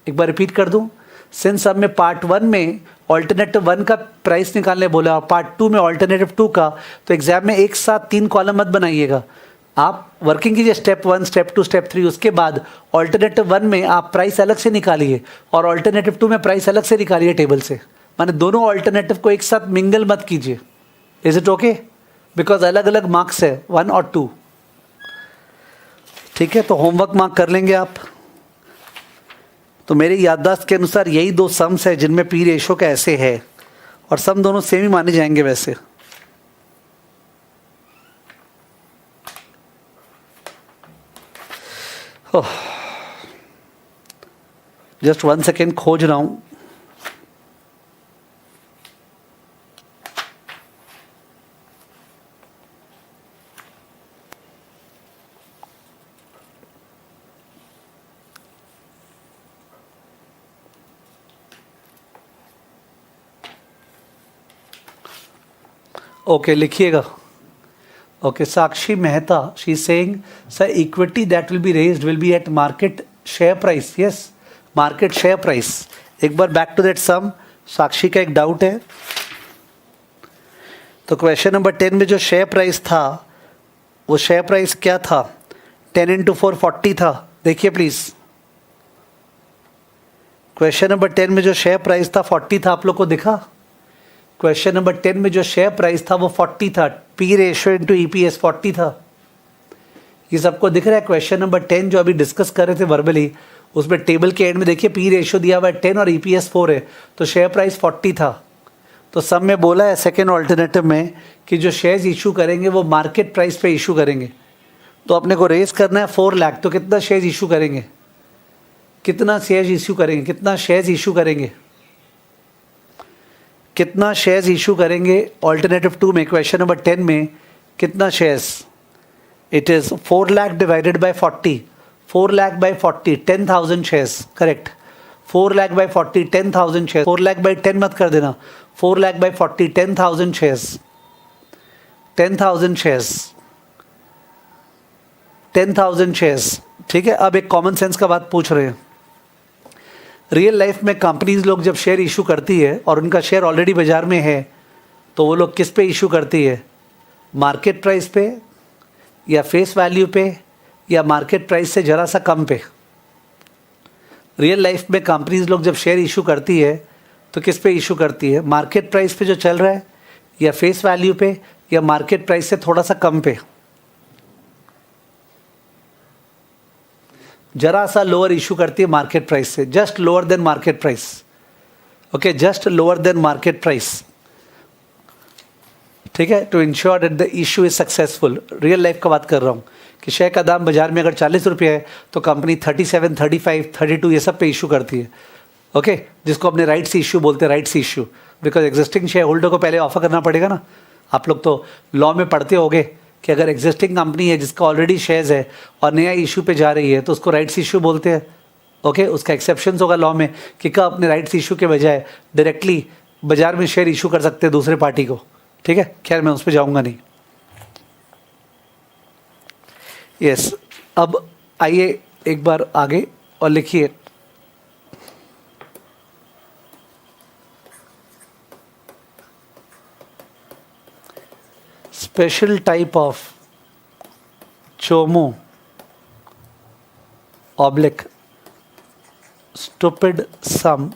एक बार रिपीट कर दूं, सिंस अब में पार्ट 1 में ऑल्टरनेटिव 1 का प्राइस निकालने बोला और पार्ट 2 में ऑल्टरनेटिव 2 का, तो एग्जाम में एक साथ 3 कॉलम मत बनाइएगा। आप वर्किंग कीजिए स्टेप 1, स्टेप 2, स्टेप 3, उसके बाद ऑल्टरनेटिव 1 में आप प्राइस अलग से निकालिए और ऑल्टरनेटिव 2 में प्राइस अलग से निकालिए टेबल से, माने दोनों ऑल्टरनेटिव को एक साथ मिंगल मत कीजिए। Is it okay? बिकॉज अलग अलग मार्क्स है 1 और 2। ठीक है, तो होमवर्क मार्क कर लेंगे आप। तो मेरी याददाश्त के अनुसार यही 2 सम्स है जिनमें पी रेशो का ऐसे है, और सम दोनों सेम ही माने जाएंगे वैसे। जस्ट 1 सेकेंड खोज रहा हूं। ओके, लिखिएगा। Okay, Sakshi Mehta, she's saying, sir, equity that will be raised will be at market share price. Yes, market share price. एक बार back to that sum, साक्षी का एक डाउट है। तो क्वेश्चन नंबर 10 में जो शेयर प्राइस था, वो शेयर प्राइस क्या था? 10 इंटू 4 40 था। देखिए प्लीज, क्वेश्चन नंबर 10 में जो शेयर प्राइस था 40 था, आप लोग को दिखा? क्वेश्चन नंबर 10 में जो शेयर प्राइस था वो 40 था। पी रेशियो इंटू ईपीएस 40 था। ये सबको दिख रहा है? क्वेश्चन नंबर 10 जो अभी डिस्कस कर रहे थे वर्बली, उसमें टेबल के एंड में देखिए पी रेशियो दिया हुआ है 10 और EPS 4 है, तो शेयर प्राइस 40 था। तो सब में बोला है सेकेंड ऑल्टरनेटिव में कि जो शेयर्स इशू करेंगे वो मार्केट प्राइस पे इशू करेंगे। तो अपने को रेस करना है 4 लाख, तो कितना शेयर्स इशू करेंगे, कितना शेयर्स इशू करेंगे, कितना शेयर्स इशू करेंगे, कितना शेयर्स इशू करेंगे ऑल्टरनेटिव 2 में, क्वेश्चन नंबर 10 में कितना shares, it is 4 lakh divided by 40, 4 lakh by 40 10,000 shares, correct. 4 lakh by 40 10,000 shares, 4 lakh by 10 मत कर देना, 4 lakh by 40 10,000 shares, 10,000 shares, 10,000 shares, ठीक है। अब एक कॉमन सेंस का बात पूछ रहे हैं, रियल लाइफ में कंपनीज लोग जब शेयर इशू करती है और उनका शेयर ऑलरेडी बाजार में है, तो वो लोग किस पे इशू करती है, मार्केट प्राइस पे या फेस वैल्यू पे या मार्केट प्राइस से ज़रा सा कम पे। रियल लाइफ में कंपनीज लोग जब शेयर इशू करती है तो किस पे इशू करती है, मार्केट प्राइस पे जो चल रहा है या फेस वैल्यू पे या मार्केट प्राइस से थोड़ा सा कम पे, जरा सा लोअर इशू करती है मार्केट प्राइस से, just lower than market price, okay, just lower than market price, ठीक है, to ensure that the issue is successful. Real life का बात कर रहा हूँ कि शेयर का दाम बाजार में अगर 40 रुपये है तो कंपनी 37, 35, 32 ये सब पे इशू करती है, ओके, जिसको अपने राइट्स इशू बोलते हैं, rights issue, because existing share holder को पहले ऑफर करना पड़ेगा ना। आप लोग तो लॉ में पढ़ते होगे कि अगर एग्जिस्टिंग कंपनी है जिसका ऑलरेडी शेयर्स है और नया इशू पे जा रही है तो उसको राइट्स इशू बोलते हैं, ओके। उसका एक्सेप्शंस होगा लॉ में कि कब अपने राइट्स इशू के बजाय डायरेक्टली बाजार में शेयर इशू कर सकते हैं दूसरे पार्टी को, ठीक है। खैर मैं उस पर जाऊँगा नहीं। यस, अब आइए एक बार आगे और लिखिए, स्पेशल टाइप ऑफ चोमो oblique stupid sum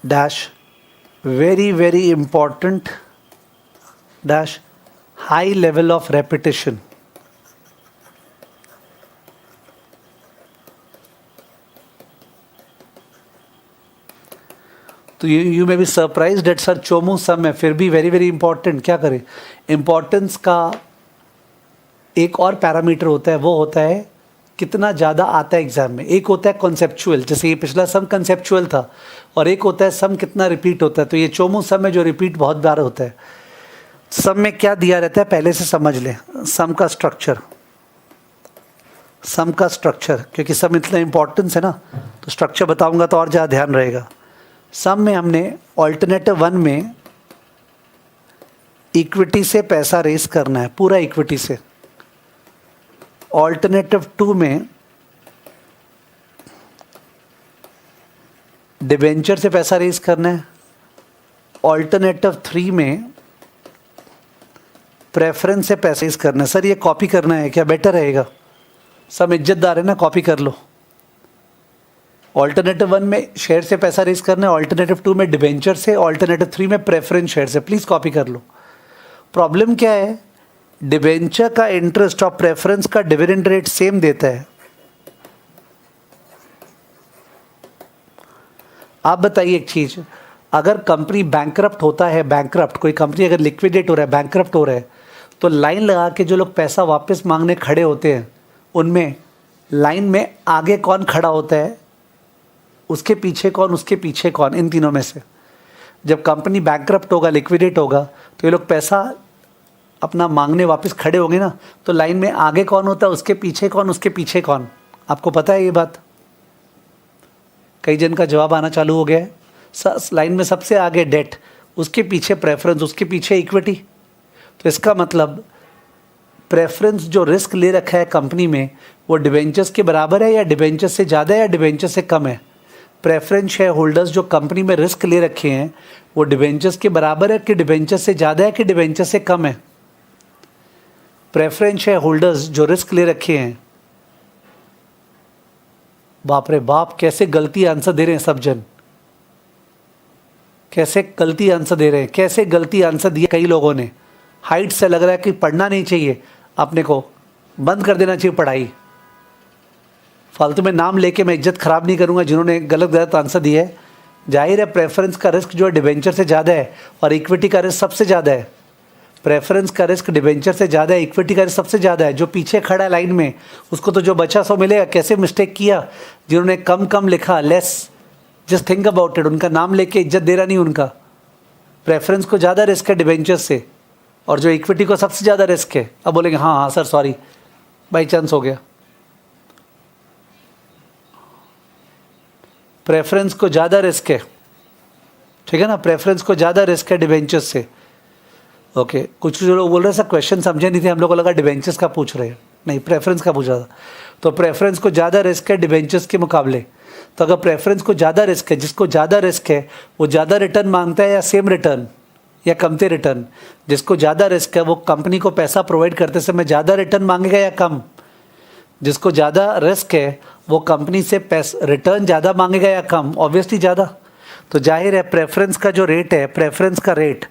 dash very very important dash high level of repetition। तो you may be surprised that sir चोमू सम है, फिर भी वेरी वेरी इंपॉर्टेंट। क्या करें, इंपॉर्टेंस का एक और पैरामीटर होता है, वो होता है कितना ज़्यादा आता है एग्जाम में। एक होता है कॉन्सेप्चुअल, जैसे ये पिछला सम कॉन्सेप्चुअल था, और एक होता है सम कितना रिपीट होता है। तो ये चोमू सम है जो रिपीट बहुत बार होता है। सम में क्या दिया रहता है पहले से समझ लें, सम का स्ट्रक्चर, सम का स्ट्रक्चर, क्योंकि सम इतना इंपॉर्टेंस है ना, तो स्ट्रक्चर बताऊंगा तो और ज़्यादा ध्यान रहेगा। सम में हमने ऑल्टरनेटिव 1 में इक्विटी से पैसा रेस करना है, पूरा इक्विटी से। ऑल्टरनेटिव 2 में डिबेंचर से पैसा रेस करना है। ऑल्टरनेटिव 3 में प्रेफरेंस से पैसा रेस करना है। सर ये कॉपी करना है क्या, बेटर रहेगा, सब इज्जतदार है ना, कॉपी कर लो। ऑल्टरनेटिव 1 में शेयर से पैसा रेस करना है, ऑल्टरनेटिव 2 में डिबेंचर से, ऑल्टरनेटिव 3 में प्रेफरेंस शेयर से। प्लीज़ कॉपी कर लो। प्रॉब्लम क्या है, डिबेंचर का इंटरेस्ट और प्रेफरेंस का डिविडेंड रेट सेम देता है। आप बताइए एक चीज़, अगर कंपनी बैंकरप्ट होता है, बैंकरप्ट कोई कंपनी अगर लिक्विडेट हो रहा है, बैंकरप्ट हो रहा है, तो लाइन लगा के जो लोग पैसा वापस मांगने खड़े होते हैं, उनमें लाइन में आगे कौन खड़ा होता है, उसके पीछे कौन, उसके पीछे कौन, इन तीनों में से। जब कंपनी बैंकरप्ट होगा, लिक्विडेट होगा, तो ये लोग पैसा अपना मांगने वापस खड़े होंगे ना, तो लाइन में आगे कौन होता है, उसके पीछे कौन, उसके पीछे कौन। आपको पता है ये बात, कई जन का जवाब आना चालू हो गया है। लाइन में सबसे आगे डेट, उसके पीछे प्रेफरेंस, उसके पीछे इक्विटी। तो इसका मतलब प्रेफरेंस जो रिस्क ले रखा है कंपनी में, वो डिबेंचर्स के बराबर है या डिबेंचर्स से ज़्यादा है या डिबेंचर्स से कम है। प्रेफरेंस शेयर होल्डर्स जो कंपनी में रिस्क ले रखे हैं, वो डिबेंचर्स के बराबर है कि डिबेंचर्स से ज़्यादा है कि डिबेंचर्स से कम है। प्रेफरेंस शेयर होल्डर्स जो रिस्क ले रखे हैं, बाप रे बाप, कैसे गलती आंसर दे रहे हैं सब जन, कैसे गलती आंसर दे रहे हैं, कैसे गलती आंसर दिया कई लोगों ने। हाइट से लग रहा है कि पढ़ना नहीं चाहिए अपने को, बंद कर देना चाहिए पढ़ाई। फालतू में नाम लेके मैं इज्जत खराब नहीं करूंगा जिन्होंने गलत गलत आंसर दिए है। जाहिर है प्रेफरेंस का रिस्क जो है डिबेंचर से ज़्यादा है और इक्विटी का रिस्क सबसे ज़्यादा है। प्रेफरेंस का रिस्क डिबेंचर से ज़्यादा है, इक्विटी का रिस्क सबसे ज़्यादा है। जो पीछे खड़ा है लाइन में उसको तो जो बचा सो मिलेगा। कैसे मिस्टेक किया जिन्होंने कम कम लिखा, less, just think about it. उनका नाम लेके इज्जत दे रहा नहीं उनका। प्रेफरेंस को ज़्यादा रिस्क है डिबेंचर से और जो इक्विटी को सबसे ज़्यादा रिस्क है। अब बोलेंगे हाँ हाँ सर सॉरी बाई चांस हो गया। प्रेफरेंस को ज़्यादा रिस्क है, ठीक है ना, प्रेफरेंस को ज़्यादा रिस्क है डिबेंचर्स से। ओके कुछ जो लोग बोल रहे हैं सर क्वेश्चन समझे नहीं थे, हम लोग को लगा डिबेंचर्स का पूछ रहे हैं। नहीं, प्रेफरेंस का पूछा था। तो प्रेफरेंस को ज़्यादा रिस्क है डिबेंचर्स के मुकाबले। तो अगर प्रेफरेंस को ज़्यादा रिस्क है, जिसको ज़्यादा रिस्क है वो ज़्यादा रिटर्न मांगता है या सेम रिटर्न या कमते रिटर्न। जिसको ज़्यादा रिस्क है वो कंपनी को पैसा प्रोवाइड करते समय ज़्यादा रिटर्न मांगेगा या कम। जिसको ज़्यादा रिस्क है वो कंपनी से पैसा रिटर्न ज़्यादा मांगेगा या कम, ऑब्वियसली ज़्यादा। तो जाहिर है प्रेफरेंस का जो रेट है, प्रेफरेंस का रेट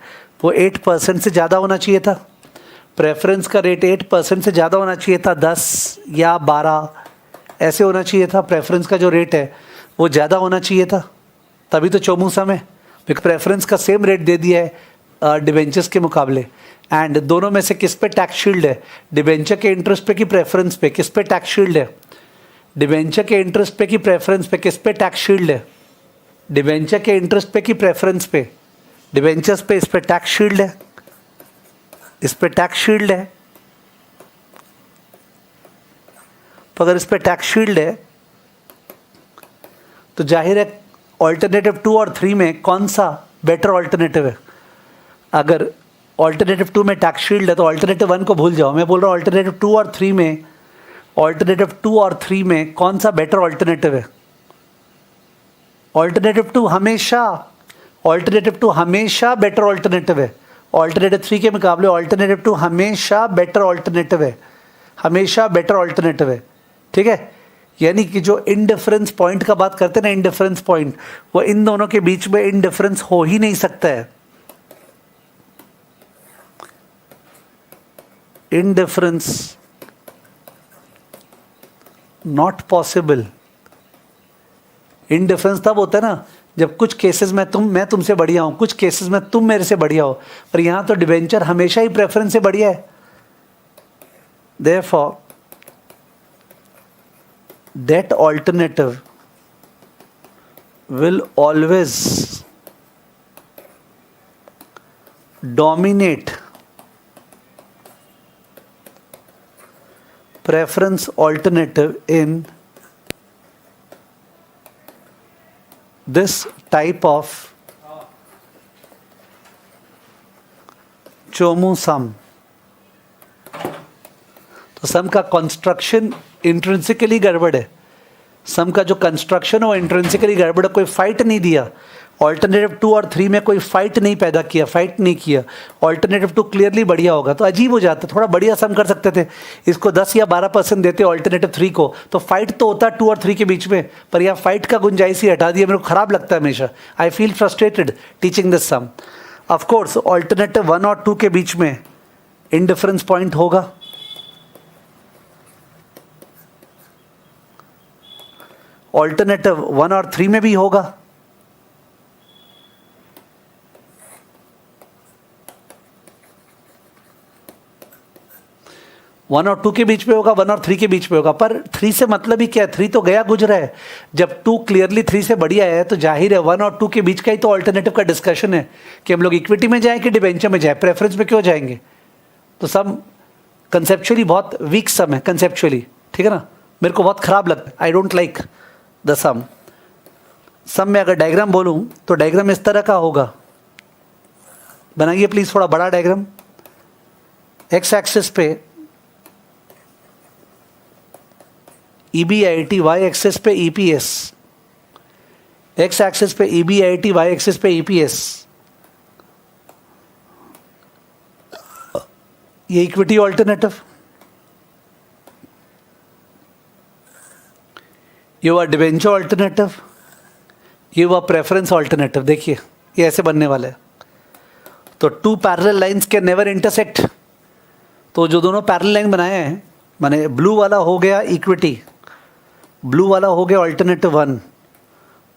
वो 8% से ज़्यादा होना चाहिए था। प्रेफरेंस का रेट 8% से ज़्यादा होना चाहिए था, 10 या 12 ऐसे होना चाहिए था। प्रेफरेंस का जो रेट है वो ज़्यादा होना चाहिए था, तभी तो चौमू सम है। प्रेफरेंस का सेम रेट दे दिया है डिबेंचर्स के मुकाबले। एंड दोनों में से किस पे टैक्स शील्ड है, डिबेंचर के इंटरेस्ट पे कि प्रेफरेंस पे, किस पे टैक्स शील्ड है? डिबेंचर के इंटरेस्ट पे कि प्रेफरेंस पे, किस पे टैक्स शील्ड है? डिबेंचर के इंटरेस्ट पे कि प्रेफरेंस पे? डिबेंचर्स पे, इस पे टैक्स शील्ड है, इस पे टैक्स शील्ड है। तो अगर इस पे टैक्स शील्ड है तो जाहिर है ऑल्टरनेटिव 2 और 3 में कौन सा बेटर ऑल्टरनेटिव है? अगर ऑल्टरनेटिव 2 में टैक्स शील्ड है तो ऑल्टरनेटिव 1 को भूल जाओ। मैं बोल रहा हूँ ऑल्टरनेटिव 2 और 3 में, ऑल्टरनेटिव 2 और 3 में कौन सा बेटर ऑल्टरनेटिव है? ऑल्टरनेटिव 2 हमेशा, ऑल्टरनेटिव 2 हमेशा बेटर ऑल्टरनेटिव है। ऑल्टरनेटिव 3 के मुकाबले ऑल्टरनेटिव 2 हमेशा बेटर ऑल्टरनेटिव है, हमेशा बेटर ऑल्टरनेटिव है, ठीक है। यानी कि जो इनडिफरेंस पॉइंट का बात करते हैं ना, इनडिफरेंस पॉइंट, वो इन दोनों के बीच में इनडिफरेंस हो ही नहीं सकता है। Indifference not possible. इनडिफरेंस तब होता है ना जब कुछ केसेस में मैं तुमसे बढ़िया हूं, कुछ केसेस में तुम मेरे से बढ़िया हो, पर यहां तो डिबेंचर हमेशा ही प्रेफरेंस से बढ़िया है। Therefore, that alternative will always dominate preference alternative in this type of Chomu sum। तो सम का कंस्ट्रक्शन इंट्रिंसिकली गड़बड़ है। सम का जो कंस्ट्रक्शन है वो इंट्रिंसिकली गड़बड़ है। कोई फाइट नहीं दिया। ऑल्टरनेटिव 2 और 3 में कोई फाइट नहीं पैदा किया, फाइट नहीं किया। ऑल्टरनेटिव 2 क्लियरली बढ़िया होगा तो अजीब हो जाता, थोड़ा बढ़िया सम कर सकते थे। इसको 10 या 12% देते ऑल्टरनेटिव 3 को, तो फाइट तो होता 2 और 3 के बीच में, पर यह फाइट का गुंजाइश ही हटा दिया। मेरे को खराब लगता है हमेशा। I feel frustrated teaching this sum. Of course alternative 1 और 2 के बीच में इनडिफरेंस पॉइंट होगा। ऑल्टरनेटिव 1 और 3 में भी होगा। वन और 2 के बीच में होगा, 1 और 3 के बीच में होगा। पर 3 से मतलब ही क्या है? 3 तो गया गुजरा है। जब 2 क्लियरली 3 से बढ़िया है तो जाहिर है 1 और 2 के बीच का ही तो ऑल्टरनेटिव का डिस्कशन है कि हम लोग इक्विटी में जाएं कि डिबेंचर में जाएं, प्रेफरेंस में क्यों जाएंगे। तो सम कंसेप्चुअली बहुत वीक सम है, कंसेप्चुअली, ठीक है ना। मेरे को बहुत खराब लगता है, आई डोंट लाइक द सम। सम में अगर डायग्राम बोलूं तो डायग्राम इस तरह का होगा। बनाइए प्लीज थोड़ा बड़ा डायग्राम। एक्स एक्सिस पे EBIT, वाई एक्सिस पे EPS, एक्स एक्सिस पे EBIT, वाई एक्सिस पे EPS। ये इक्विटी ऑल्टरनेटिव, ये हुआ डिबेंचर ऑल्टरनेटिव, ये हुआ प्रेफरेंस ऑल्टरनेटिव। देखिए ये ऐसे बनने वाला है। तो 2 पैरेलल लाइंस के नेवर इंटरसेक्ट। तो जो दोनों पैरेलल लाइन बनाए हैं माने ब्लू वाला हो गया इक्विटी, ब्लू वाला हो गया ऑल्टरनेटिव 1,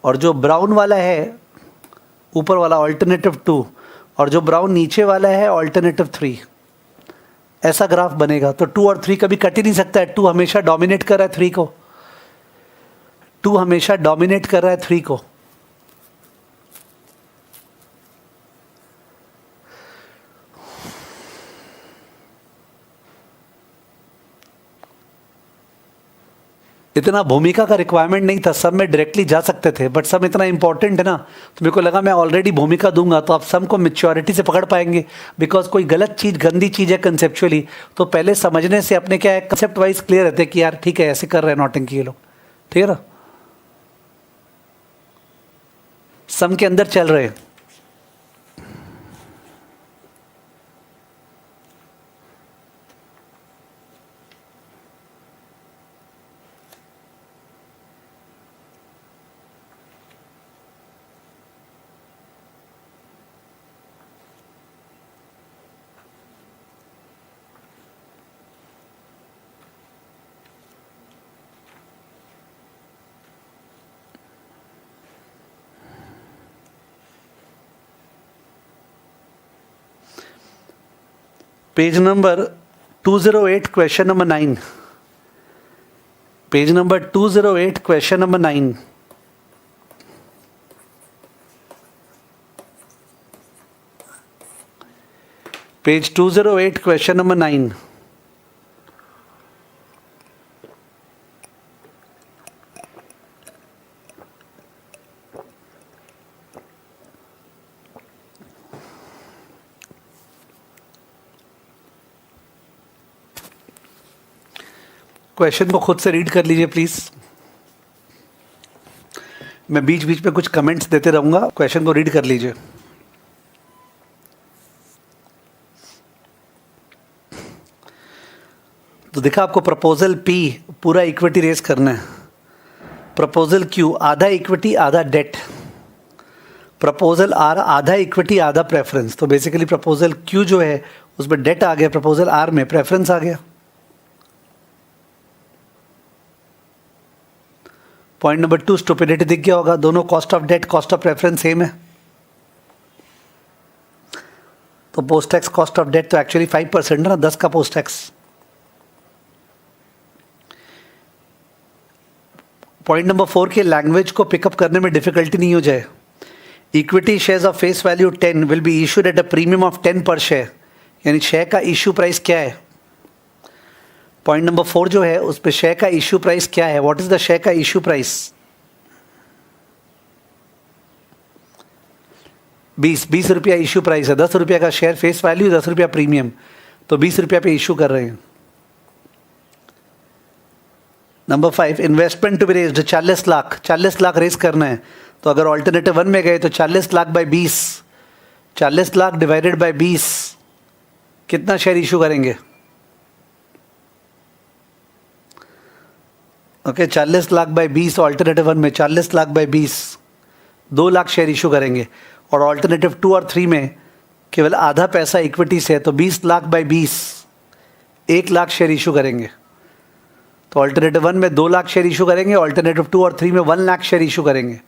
और जो ब्राउन वाला है ऊपर वाला ऑल्टरनेटिव 2, और जो ब्राउन नीचे वाला है ऑल्टरनेटिव 3। ऐसा ग्राफ बनेगा। तो 2 और 3 कभी कट ही नहीं सकता है। 2 हमेशा डोमिनेट कर रहा है 3 को, 2 हमेशा डोमिनेट कर रहा है 3 को। इतना भूमिका का रिक्वायरमेंट नहीं था, सब में डायरेक्टली जा सकते थे, बट सब इतना इंपॉर्टेंट है ना, तो मेरे को लगा मैं ऑलरेडी भूमिका दूंगा तो आप सब को मैच्योरिटी से पकड़ पाएंगे। बिकॉज कोई गलत चीज़ गंदी चीज़ है कंसेप्चुअली, तो पहले समझने से अपने क्या है कंसेप्ट वाइज क्लियर रहते कि यार ठीक है ऐसे कर रहे हैं नौटंकी ये लोग, ठीक है ना, सम के अंदर चल रहे हैं। Page number 208 question number 9, page number 208 question number 9। Page 208 question number 9। Question को खुद से रीड कर लीजिए प्लीज, मैं बीच बीच में कुछ कमेंट्स देते रहूंगा, क्वेश्चन को रीड कर लीजिए। तो देखा आपको प्रपोजल पी पूरा इक्विटी रेस करना है, प्रपोजल क्यू आधा इक्विटी आधा डेट, प्रपोजल आर आधा इक्विटी आधा प्रेफरेंस। तो बेसिकली प्रपोजल क्यू जो है उसमें डेट आ गया, प्रपोजल आर में प्रेफरेंस आ गया। पॉइंट नंबर 2 स्टुपिडिटी दिख गया होगा, दोनों cost of debt cost of preference same है, तो post tax cost of debt तो एक्चुअली 5% है ना, 10 का पोस्ट टैक्स। पॉइंट नंबर 4 के लैंग्वेज को पिकअप करने में डिफिकल्टी नहीं हो जाए। Equity shares of face value 10 will be issued at a premium of 10 पर शेयर, यानी शेयर का इश्यू प्राइस क्या है। पॉइंट नंबर 4 जो है उस पर शेयर का इश्यू प्राइस क्या है, व्हाट इज द शेयर का इश्यू प्राइस। 20 रुपया इश्यू प्राइस है, 10 रुपया का शेयर फेस वैल्यू, 10 रुपया प्रीमियम, तो 20 रुपया पे इश्यू कर रहे हैं। Number 5 investment to be raised 40 lakh, 40 lakh raise करना है, तो अगर ऑल्टरनेटिव 1 में गए तो 40 lakh by 20, 40 lakh divided by 20 कितना शेयर इशू करेंगे। ओके 40 लाख बाई 20 ऑल्टरनेटिव 1 में 40 lakh by 20 2 lakh share issue करेंगे, और ऑल्टरनेटिव 2 और 3 में केवल आधा पैसा इक्विटी से है, तो 20 lakh by 20 1 lakh share issue करेंगे। तो ऑल्टरनेटिव 1 में 2 लाख शेयर इशू करेंगे, ऑल्टरनेटिव 2 और 3 में 1 लाख शेयर इशू करेंगे।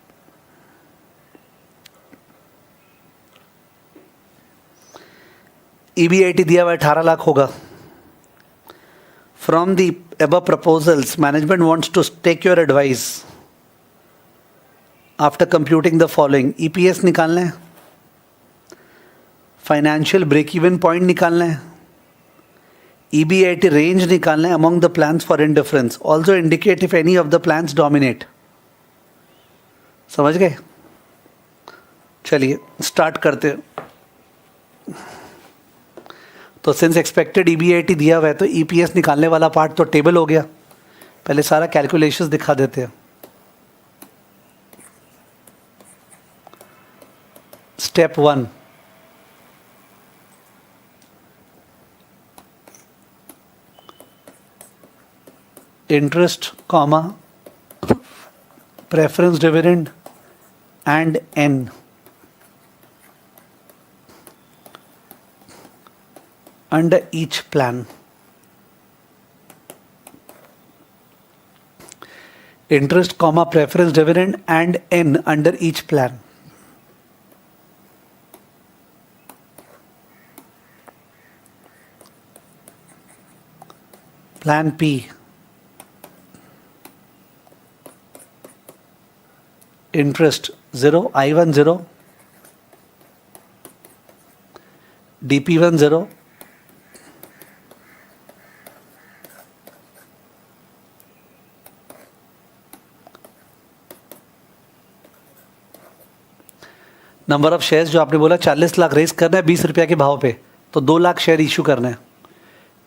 EBIT दिया हुआ 18 लाख होगा। From the above proposals, management wants to take your advice after computing the following: EPS निकालना है, फाइनेंशियल ब्रेक इवन पॉइंट निकालना है, EBIT रेंज निकालना है among the plans for indifference, also indicate if any of the plans dominate। समझ गए? चलिए स्टार्ट करते हैं। तो सिंस एक्सपेक्टेड EBIT दिया हुआ है तो EPS निकालने वाला पार्ट तो टेबल हो गया, पहले सारा कैलकुलेशंस दिखा देते हैं। Step 1, interest comma preference dividend and N under each plan। Interest, comma, preference dividend and N under each plan. Plan P. Interest 0, I1 0, DP1 0, number of shares जो आपने बोला 40 लाख रेस करना है 20 रुपया के भाव पे, तो 2 लाख शेयर इशू करना है.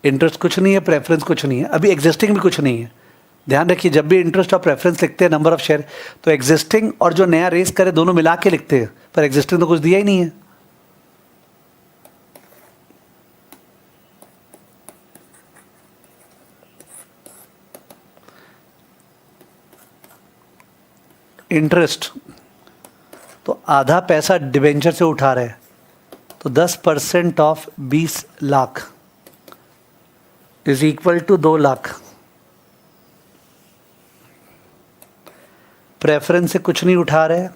इंटरेस्ट कुछ नहीं है, प्रेफरेंस कुछ नहीं है, अभी एग्जिस्टिंग भी कुछ नहीं है. ध्यान रखिए, जब भी इंटरेस्ट और प्रेफरेंस लिखते हैं नंबर ऑफ शेयर, तो एग्जिस्टिंग और जो नया रेस करे दोनों मिला के लिखते हैं, पर एग्जिस्टिंग तो कुछ दिया ही नहीं है. इंटरेस्ट तो आधा पैसा डिबेंचर से उठा रहे हैं, तो 10% off 20 lakh is equal to 2 lakh. Preference से कुछ नहीं उठा रहे,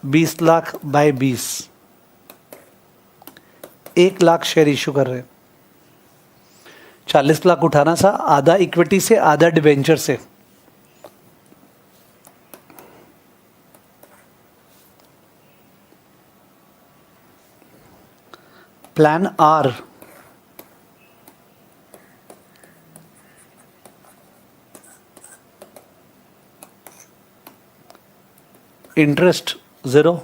$20 lakh by 20, 1 lakh share issue कर रहे हैं. 40 लाख उठाना था, आधा इक्विटी से आधा डिबेंचर से. Plan R, interest 0,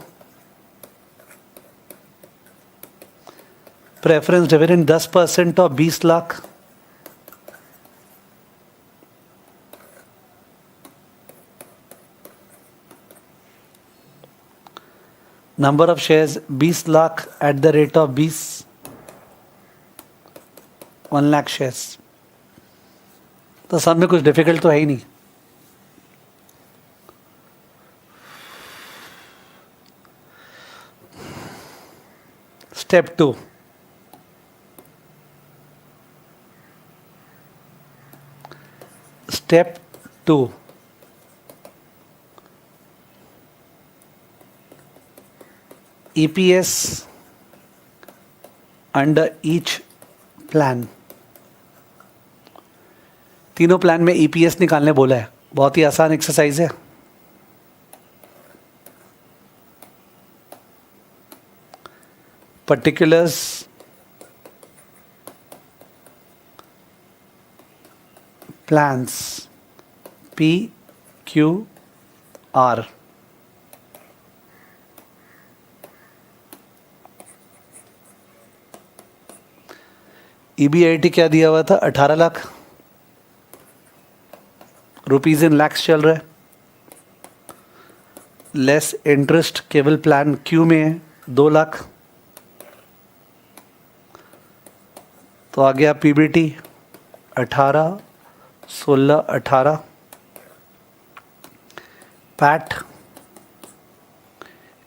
preference dividend 10% off 20 lakh, number of shares 20 lakh at the rate of 20, 1 lakh shares. तो सब में कुछ डिफिकल्ट तो है ही नहीं. Step 2, step 2, EPS under each plan. तीनों प्लान में EPS निकालने बोला है, बहुत ही आसान एक्सरसाइज है. Particulars plans PQR. EBIT क्या दिया हुआ था? 18 लाख रुपीज इन लैक्स चल रहा है. लेस इंटरेस्ट केवल प्लान क्यू में है 2 लाख. तो आ गया PBT 18, 16, 18. पैट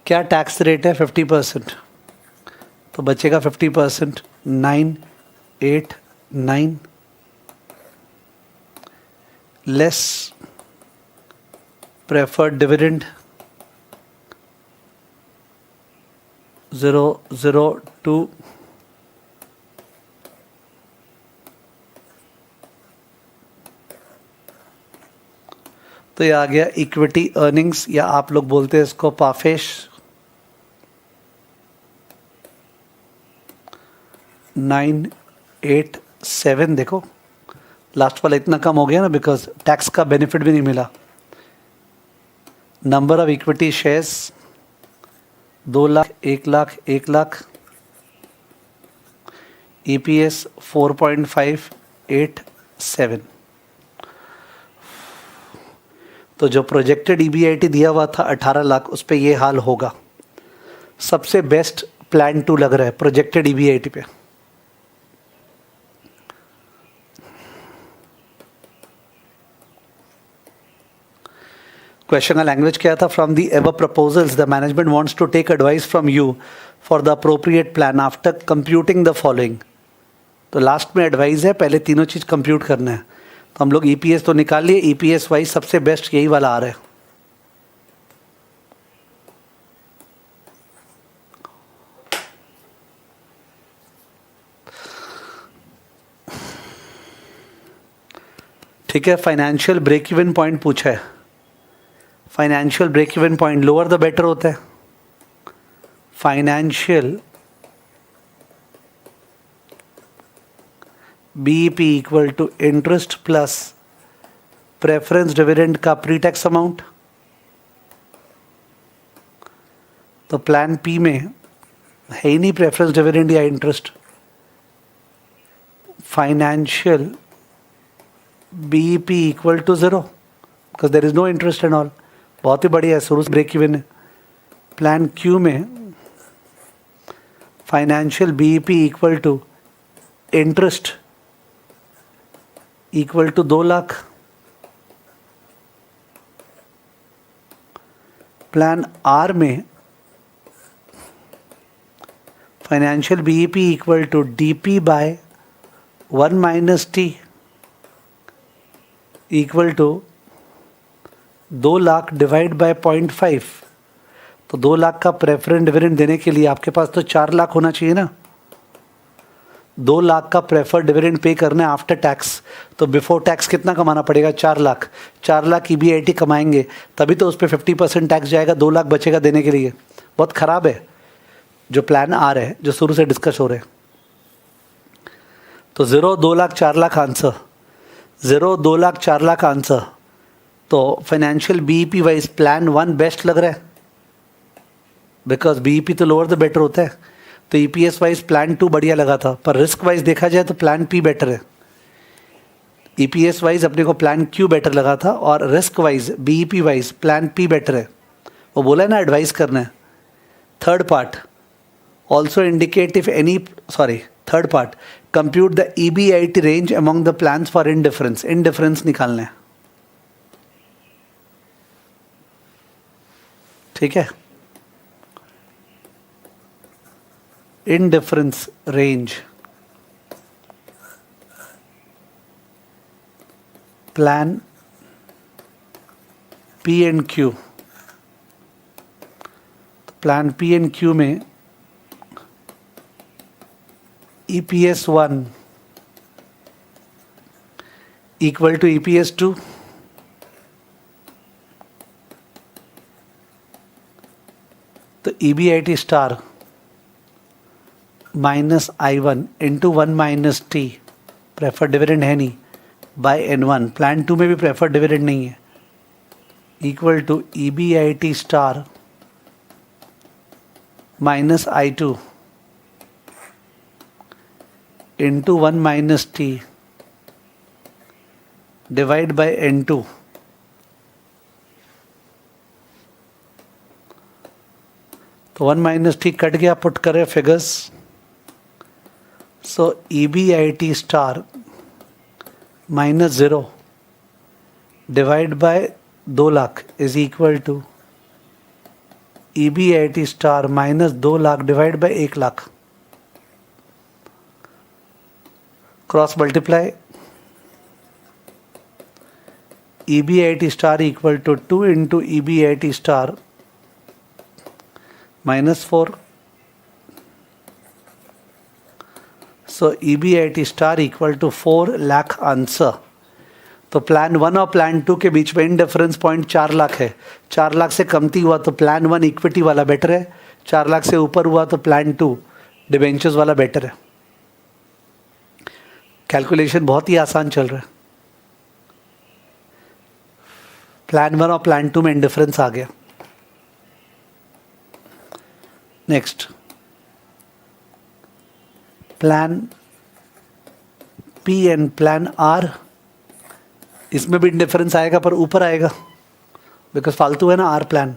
क्या टैक्स रेट है? 50%. तो बचेगा 50%, 9, 8, 9. Less preferred dividend 002. तो ये आ गया इक्विटी अर्निंग्स, या आप लोग बोलते हैं इसको पाफेश. 9, 8, 7. देखो लास्ट वाला इतना कम हो गया ना, बिकॉज टैक्स का बेनिफिट भी नहीं मिला. Number of equity shares 2 lakh, 1 lakh, 1 lakh. EPS 4.587. तो जो प्रोजेक्टेड EBIT दिया हुआ था 18 लाख, उस पर ये हाल होगा. सबसे बेस्ट प्लान 2 लग रहा है प्रोजेक्टेड EBIT पे. क्वेश्चन का लैंग्वेज क्या था? From the above proposals the management wants to take advice from you for the appropriate plan after computing the following. तो लास्ट में एडवाइस है पहले तीनों चीज़ कंप्यूट करना है। तो हम लोग ईपीएस तो निकाल लिए, ईपीएस वाइज सबसे बेस्ट यही वाला आ रहा है। ठीक है, फाइनेंशियल ब्रेक इवन पॉइंट पूछा है। Financial break even point lower the better होता है। Financial BEP equal to interest plus preference dividend का प्री टैक्स अमाउंट। तो प्लान पी में है ही नहीं प्रेफरेंस डिविडेंड या interest. Financial BEP equal to zero because there is no interest and all. बहुत ही बढ़िया है, शुरू से ब्रेक इवन है। प्लान क्यू में financial BEP equal to interest equal to 2 lakh. Plan are में financial BEP equal to DP by 1 minus T equal to 2 lakh divide by 0.5। तो 2 लाख का प्रेफरेंस डिविडेंड देने के लिए आपके पास तो 4 लाख होना चाहिए ना। 2 लाख का प्रेफर्ड डिविडेंड पे करना है आफ्टर टैक्स। तो बिफोर टैक्स कितना कमाना पड़ेगा? 4 लाख। 4 लाख ईबीआईटी कमाएंगे तभी तो उस पर 50% टैक्स जाएगा, 2 लाख बचेगा देने के लिए। बहुत ख़राब है जो प्लान आ रहे हैं, जो शुरू से डिस्कस हो रहे हैं। तो 0, 2 लाख, 4 लाख आंसर। 0, 2 लाख, 4 लाख आंसर। तो financial BEP wise plan 1 best लग रहा है बिकॉज बीईपी तो लोअर द बेटर होता है। तो ईपीएस वाइज प्लान 2 बढ़िया लगा था, पर रिस्क वाइज देखा जाए तो प्लान पी बेटर है। ईपीएस वाइज अपने को प्लान क्यू बेटर लगा था और risk wise BEP wise plan P better है। वो बोला है ना एडवाइस करना है। Third part also indicate if any third part compute the EBIT range among the plans for indifference. Indifference निकालना है, ठीक है। Indifference range plan P and Q. Plan P and Q में EPS 1 इक्वल टू EPS 2। तो EBIT star minus I1 into 1 minus T, preferred dividend है नहीं, बाय N1। प्लान 2 में भी प्रेफर्ड डिविडेंड नहीं है, equal to EBIT star minus I2 into 1 minus T divide by N2। तो 1 माइनस टी कट गया, पुट करें figures. So EBIT star minus 0 divide by 2 lakh is equal to EBIT star minus 2 lakh divide by 1 lakh. Cross multiply, EBIT star equal to 2 into EBIT star minus 4। So EBIT star equal to 4 lakh answer. तो प्लान 1 और प्लान 2 के बीच में इनडिफरेंस पॉइंट 4 लाख है। 4 लाख से कमती हुआ तो प्लान 1 इक्विटी वाला बेटर है, 4 लाख से ऊपर हुआ तो प्लान 2 डिबेंचर्स वाला बेटर है। कैलकुलेशन बहुत ही आसान चल रहा है। प्लान 1 और प्लान 2 में इंडिफरेंस आ गया। Next plan P and plan R, इसमें भी इंडिफरेंस आएगा पर ऊपर आएगा बिकॉज फालतू है ना R plan.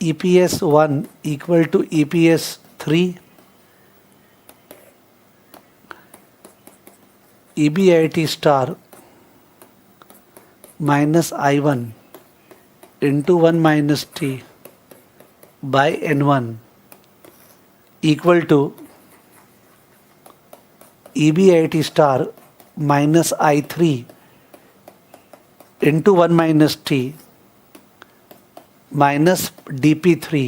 EPS 1 equal to EPS 3, EBIT star minus I1 into 1 minus T by N1। Equal to EBIT star minus I3 into 1 minus T minus DP3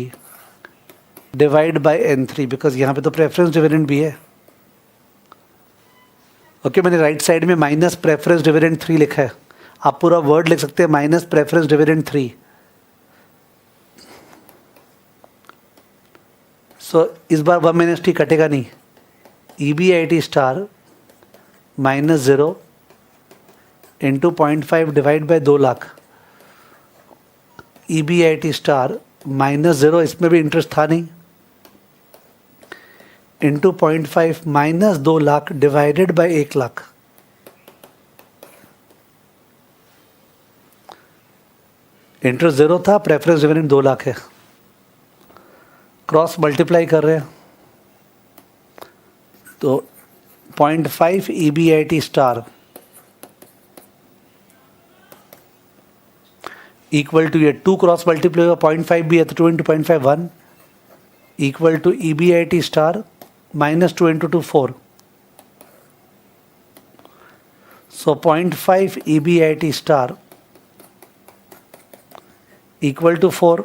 divide by N3, because यहाँ पे तो प्रेफरेंस डिविडेंड भी है। ओके, मैंने राइट साइड में माइनस प्रेफरेंस डिविडेंड 3 लिखा है, आप पूरा वर्ड लिख सकते हैं माइनस प्रेफरेंस डिविडेंड 3। सो इस बार 1 माइनस टी कटेगा नहीं, EBIT star minus 0 into 0.5 divide by 2 lakh. EBIT star minus 0, इसमें भी इंटरेस्ट था नहीं, into 0.5 minus 2 lakh divided by 1 lakh. Interest 0 था, प्रेफरेंस डिविडेंड 2 लाख है। क्रॉस मल्टीप्लाई कर रहे हैं तो 0.5 EBIT स्टार इक्वल टू, ये 2 क्रॉस मल्टीप्लाई होगा, 0.5 भी है तो 2 into 0.5 1 equal to EBIT star minus 2 into 2 4। So 0.5 EBIT star equal to 4।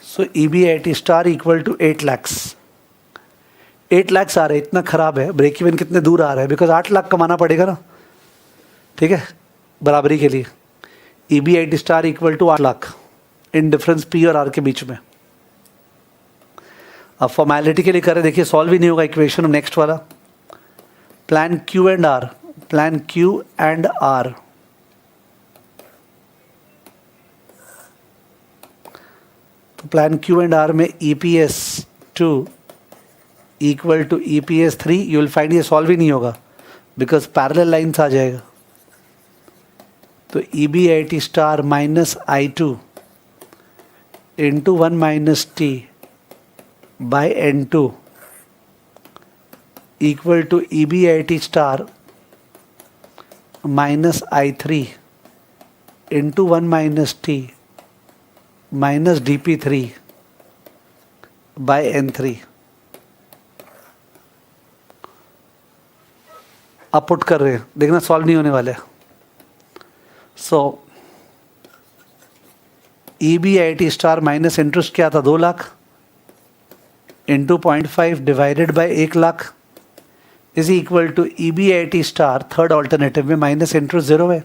So EBIT star equal to 8 lakhs. 8 lakhs आ रहे, इतना खराब है, ब्रेक इवन कितने दूर आ रहा है, बिकॉज 8 लाख कमाना पड़ेगा ना, ठीक है, बराबरी के लिए। EBIT star equal to 8 lakh indifference P और R के बीच में। अब फॉर्मेलिटी के लिए करें, देखिए सॉल्व ही नहीं होगा इक्वेशन। नेक्स्ट वाला plan Q and R, plan Q and R। तो प्लान Q एंड R में EPS 2 equal to EPS 3, you will find ये सॉल्व ही नहीं होगा बिकॉज पैरेलल लाइन्स आ जाएगा। तो EBIT star minus I2 into 1 minus T by N2 equal to EBIT star minus I3 into 1 minus T minus DP3 by N3। आप पुट कर रहे हैं, देखना सॉल्व नहीं होने वाले। So EBIT star minus interest क्या था, 2 lakh into 0.5 divided by 1 lakh is equal to EBIT star, third alternative में माइनस इंटरेस्ट 0 है,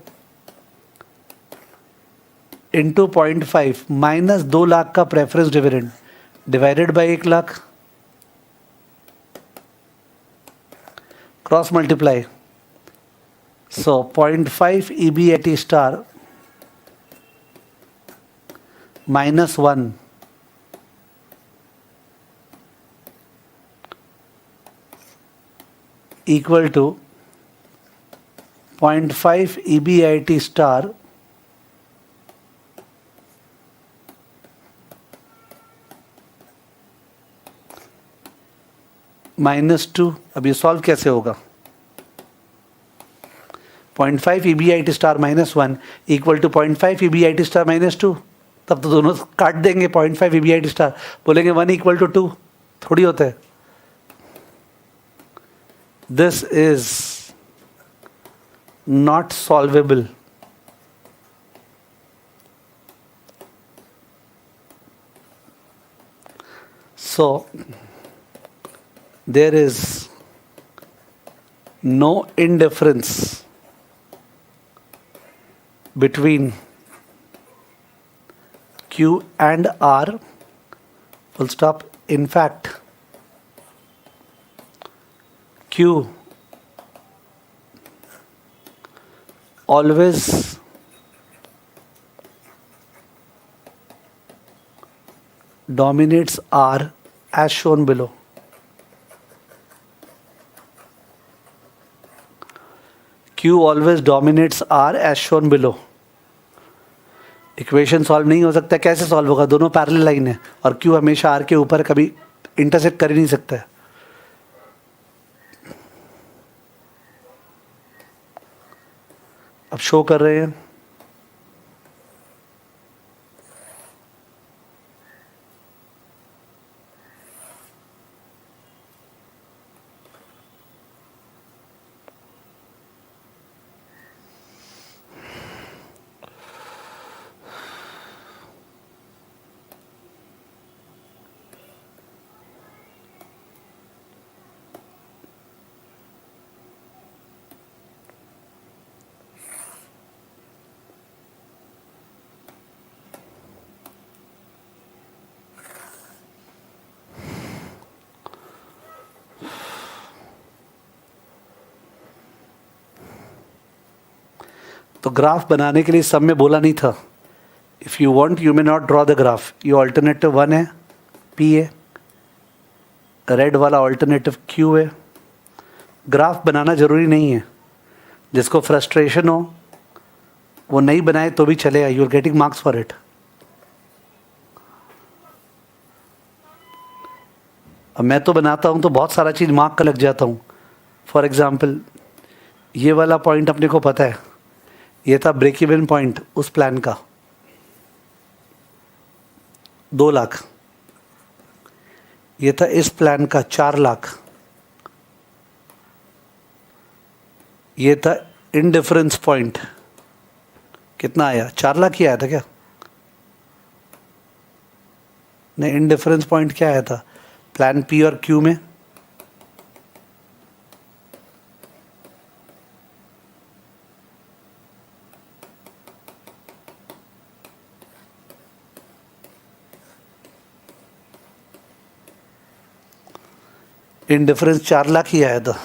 इंटू 0.5 माइनस 2 लाख का preference dividend divided by 1 lakh. Cross multiply, so 0.5 EBIT star minus 1 equal to 0.5 EBIT star minus 2। अब ये सॉल्व कैसे होगा, 0.5 EBIT star minus 1 equal to 0.5 EBIT star minus 2, तब तो दोनों काट देंगे। 0.5 EBIT स्टार बोलेंगे 1 इक्वल टू 2, थोड़ी होता है। This is not solvable. So there is no indifference between Q and R, full stop. In fact, Q always dominates R as shown below. Q always dominates R as shown below. Equation solve नहीं हो सकता, कैसे सॉल्व होगा, दोनों पैरेलल लाइन है और Q हमेशा R के ऊपर कभी इंटरसेक्ट कर ही नहीं सकता है। अब शो कर रहे हैं, तो ग्राफ बनाने के लिए सब में बोला नहीं था, if you want you may not draw the graph, ये ऑल्टरनेटिव 1 है, P है, रेड वाला ऑल्टरनेटिव Q है। ग्राफ बनाना ज़रूरी नहीं है, जिसको फ्रस्ट्रेशन हो वो नहीं बनाए तो भी चलेगा, you are getting marks for it. अब मैं तो बनाता हूँ तो बहुत सारा चीज़ मार्क का लग जाता हूँ। फॉर एग्जाम्पल ये वाला पॉइंट अपने को पता है, ये था ब्रेक इवन पॉइंट उस प्लान का 2 लाख, ये था इस प्लान का 4 लाख, ये था इनडिफरेंस पॉइंट, कितना आया 4 लाख ही आया था क्या? नहीं, इनडिफरेंस पॉइंट क्या आया था प्लान P और Q में? इनडिफरेंस 4 लाख ही आया था।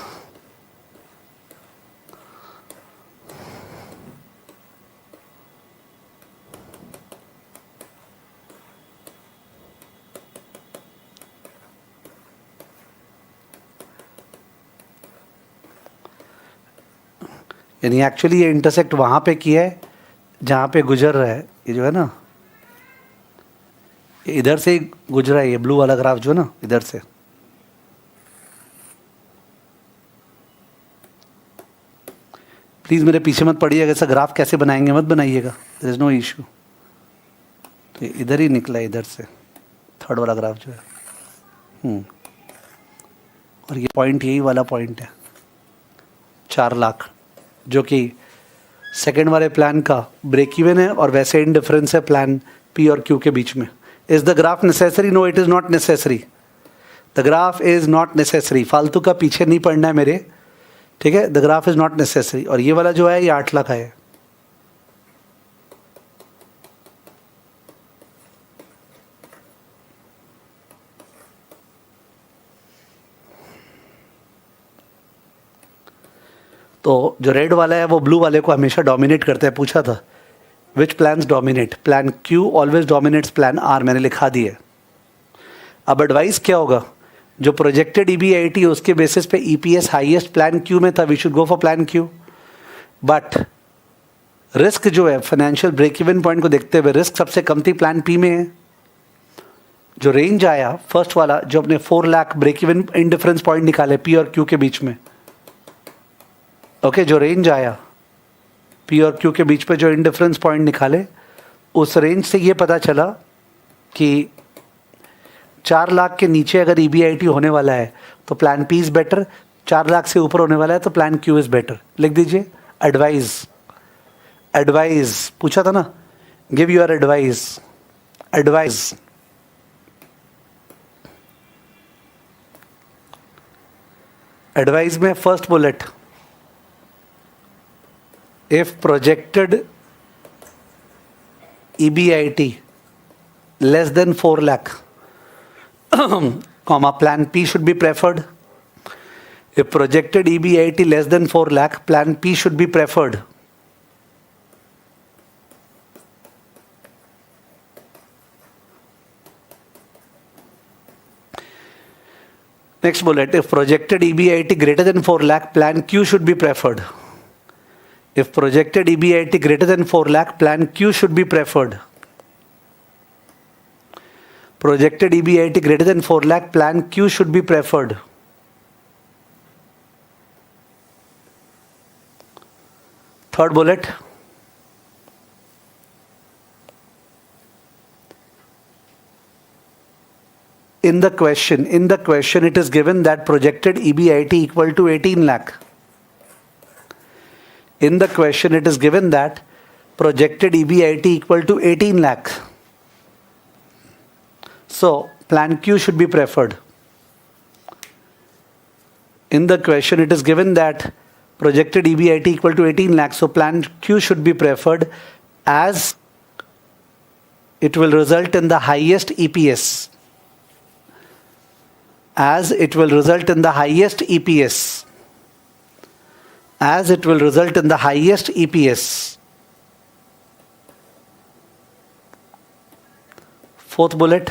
यानी एक्चुअली ये इंटरसेक्ट वहाँ पे किया है जहाँ पे गुजर रहा है, ये जो है ना, ये इधर से ही गुजरा है, ये ब्लू वाला ग्राफ जो है ना, इधर से। प्लीज़ मेरे पीछे मत पड़िएगा, ऐसा ग्राफ कैसे बनाएंगे मत बनाइएगा, देयर इज़ नो इशू। तो इधर ही निकला है, इधर से थर्ड वाला ग्राफ जो है। और ये पॉइंट यही वाला पॉइंट है 4 लाख, जो कि सेकेंड वाले प्लान का ब्रेक इवन है और वैसे इनडिफरेंस है प्लान P और Q के बीच में। Is the graph necessary? No, it is not necessary. The graph is not necessary, फालतू का पीछे नहीं पड़ना है मेरे, ठीक है। The graph is not necessary. और ये वाला जो है ये 8 लाख है। तो जो रेड वाला है वो ब्लू वाले को हमेशा डोमिनेट करता है। पूछा था which plans dominate, plan Q always dominates plan R, मैंने लिखा दिया है। अब एडवाइस क्या होगा, जो प्रोजेक्टेड EBIT है उसके बेसिस पे EPS हाईएस्ट प्लान Q में था, we should go for plan Q। But risk जो है फाइनेंशियल ब्रेक इवन पॉइंट को देखते हुए रिस्क सबसे कम थी प्लान P में है। जो रेंज आया फर्स्ट वाला, जो अपने 4 lakh break even indifference point निकाले P और Q के बीच में, ओके, जो रेंज आया P और Q के बीच पे जो इनडिफरेंस पॉइंट निकाले, उस रेंज से ये पता चला कि 4 लाख के नीचे अगर EBIT होने वाला है तो plan P is better, 4 lakh से ऊपर होने वाला है तो प्लान Q इज़ बेटर। लिख दीजिए एडवाइस। एडवाइस पूछा था ना, give your advice. Advice advice में first bullet, if projected EBIT less than 4 lakh, comma, plan P should be preferred. If projected EBIT less than 4 lakh, plan P should be preferred. Next bullet, if projected EBIT greater than 4 lakh, plan Q should be preferred. If projected EBIT greater than 4 lakh, plan Q should be preferred. Projected EBIT greater than 4 lakh, plan Q should be preferred. Third bullet. In the question it is given that projected EBIT equal to 18 lakh. In the question it is given that projected EBIT equal to 18 lakh. So plan Q should be preferred. In the question it is given that projected EBIT equal to 18 lakh. So plan Q should be preferred as it will result in the highest EPS. As it will result in the highest EPS. As it will result in the highest EPS. Fourth bullet.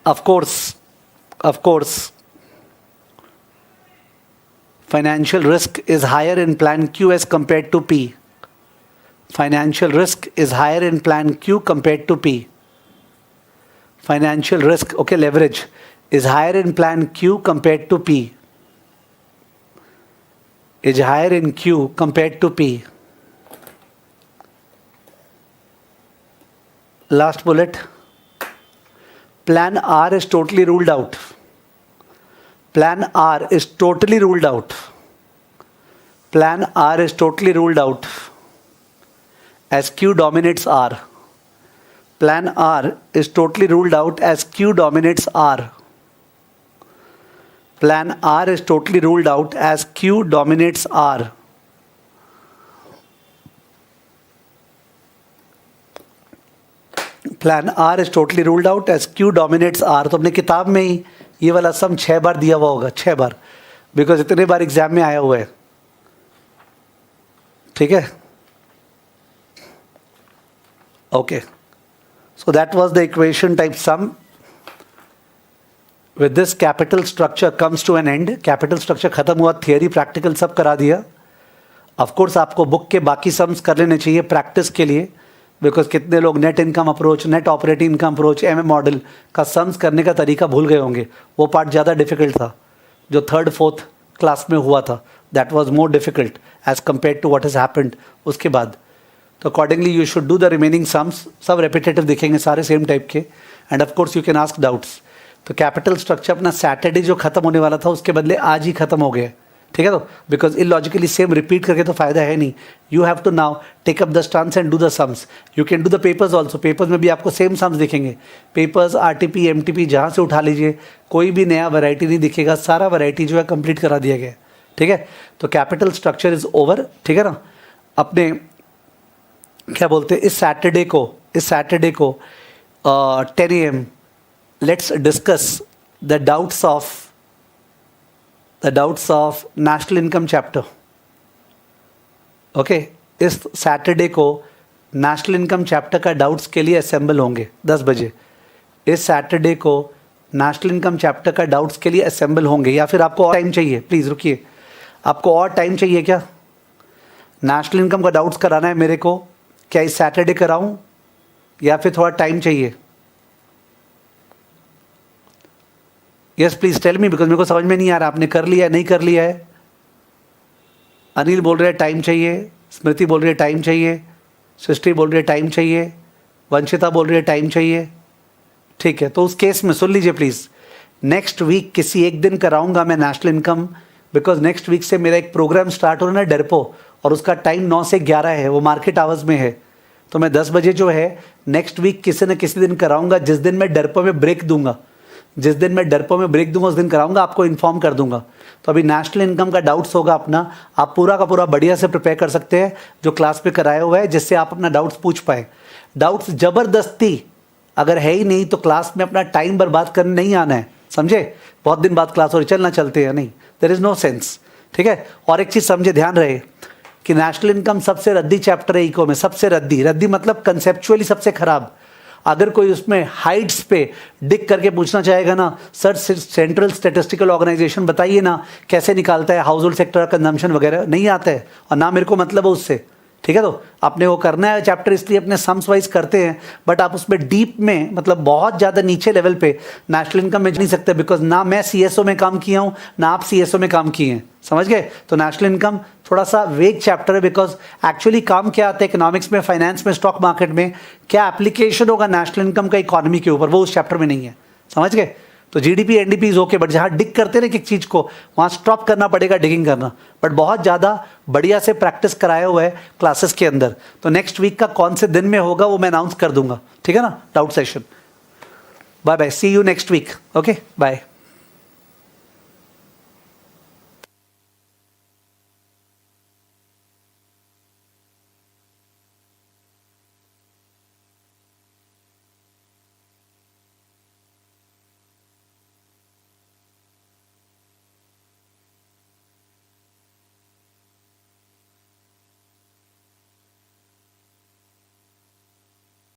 Of course, financial risk is higher in plan Q as compared to P. Financial risk is higher in plan Q compared to P. Financial risk, okay, leverage is higher in plan Q compared to P. Is higher in Q compared to P. Last bullet. Plan R is totally ruled out. Plan R is totally ruled out. Plan R is totally ruled out as Q dominates R. Plan R is totally ruled out as Q dominates R. Plan R is totally ruled out as Q dominates R. Plan R is totally ruled out as Q dominates R. तो अपने किताब में ही ये वाला सम 6 बार दिया हुआ होगा, 6 बार, बिकॉज इतने बार एग्जाम में आया हुआ है. ठीक है, okay. So that was the equation type sum. With this capital structure comes to an end. Capital structure खत्म हुआ, थियरी प्रैक्टिकल सब करा दिया. ऑफकोर्स आपको बुक के बाकी सम्स कर लेने चाहिए प्रैक्टिस के लिए, बिकॉज कितने लोग net income approach, net operating income approach, MA model का सम्स करने का तरीका भूल गए होंगे. वो पार्ट ज़्यादा डिफिकल्ट था जो 3rd 4th क्लास में हुआ था. That was more difficult as compare to what has happened उसके बाद. तो accordingly you should do the remaining sums. सब रेपिटेटिव दिखेंगे, सारे सेम टाइप के. End of course you can ask doubts. तो कैपिटल स्ट्रक्चर अपना सैटरडे जो खत्म होने वाला था उसके बदले आज ही खत्म हो गया. ठीक है, तो बिकॉज इलॉजिकली सेम रिपीट करके तो फायदा है नहीं. You have to now take up the stunts and do the sums. You can do the papers also. Papers में भी आपको सेम सम्स दिखेंगे. पेपर्स आरटीपी एमटीपी जहाँ से उठा लीजिए, कोई भी नया वैरायटी नहीं दिखेगा. सारा वैरायटी जो है कंप्लीट करा दिया गया. ठीक है, तो कैपिटल स्ट्रक्चर इज ओवर. ठीक है ना. अपने क्या बोलते हैं, इस सैटरडे को 10 AM let's discuss the doubts of national income chapter. Okay, इस सैटरडे को नेशनल इनकम चैप्टर का डाउट्स के लिए असेंबल होंगे 10 बजे. इस सैटरडे को नेशनल इनकम चैप्टर का डाउट्स के लिए असेंबल होंगे. या फिर आपको और टाइम चाहिए? प्लीज़ रुकिए, आपको और टाइम चाहिए क्या? नेशनल इनकम का डाउट्स कराना है मेरे को, क्या इस सैटरडे कराऊं या फिर थोड़ा टाइम चाहिए? Yes please tell me, because मेरे को समझ में नहीं आ रहा आपने कर लिया है नहीं कर लिया है. अनिल बोल रहे हैं टाइम चाहिए, स्मृति बोल रही है टाइम चाहिए, सृष्टि बोल रही है टाइम चाहिए, वंशिता बोल रही है टाइम चाहिए. ठीक है, तो उस केस में सुन लीजिए प्लीज़, नेक्स्ट वीक किसी एक दिन कराऊंगा मैं national income, because next week से मेरा एक प्रोग्राम स्टार्ट हो रहा है ना डरपो, और उसका टाइम 9 से 11 है, वो मार्केट आवर्स में है. तो मैं 10 बजे जो है नेक्स्ट वीक किसी न किसी दिन कराऊंगा, जिस दिन मैं डरपो में ब्रेक दूंगा, उस दिन कराऊंगा, आपको इन्फॉर्म कर दूंगा. तो अभी नेशनल इनकम का डाउट्स होगा अपना, आप पूरा का पूरा बढ़िया से प्रिपेयर कर सकते हैं जो क्लास पे कराया हुआ है, जिससे आप अपना डाउट्स पूछ पाए. डाउट्स ज़बरदस्ती अगर है ही नहीं तो क्लास में अपना टाइम बर्बाद करने नहीं आना है, समझे? बहुत दिन बाद क्लास हो रही, चलना चलते हैं नहीं, देयर इज़ नो सेंस. ठीक है, और एक चीज़ समझे, ध्यान रहे कि नेशनल इनकम सबसे रद्दी चैप्टर है इको में, सबसे रद्दी मतलब कंसेप्चुअली सबसे खराब. अगर कोई उसमें हाइट्स पे डिक करके पूछना चाहेगा ना, सर सेंट्रल स्टैटिस्टिकल ऑर्गेनाइजेशन बताइए ना कैसे निकालता है हाउस होल्ड सेक्टर कंजम्पशन वगैरह, नहीं आता है और ना मेरे को मतलब है उससे. ठीक है, तो आपने वो करना है चैप्टर, इसलिए अपने सम्स वाइज करते हैं, बट आप उसमें डीप में मतलब बहुत ज़्यादा नीचे लेवल पे नेशनल इनकम में नहीं सकते, बिकॉज ना मैं सीएसओ में काम किया हूँ ना आप सीएसओ में काम किए हैं, समझ गए? तो नेशनल इनकम थोड़ा सा वेग चैप्टर है, बिकॉज एक्चुअली काम क्या आता है इकोनॉमिक्स में, फाइनेंस में, स्टॉक मार्केट में, क्या एप्लीकेशन होगा नेशनल इनकम का इकोनॉमी के ऊपर, वो उस चैप्टर में नहीं है, समझ गए? तो GDP NDP is okay, but जहाँ डिग करते हैं ना एक चीज़ को, वहाँ स्टॉप करना पड़ेगा डिगिंग करना. बट बहुत ज़्यादा बढ़िया से प्रैक्टिस कराया हुआ है क्लासेस के अंदर. तो नेक्स्ट वीक का कौन से दिन में होगा वो मैं अनाउंस कर दूंगा. ठीक है ना, doubt session. Bye bye, see you next week. Okay bye.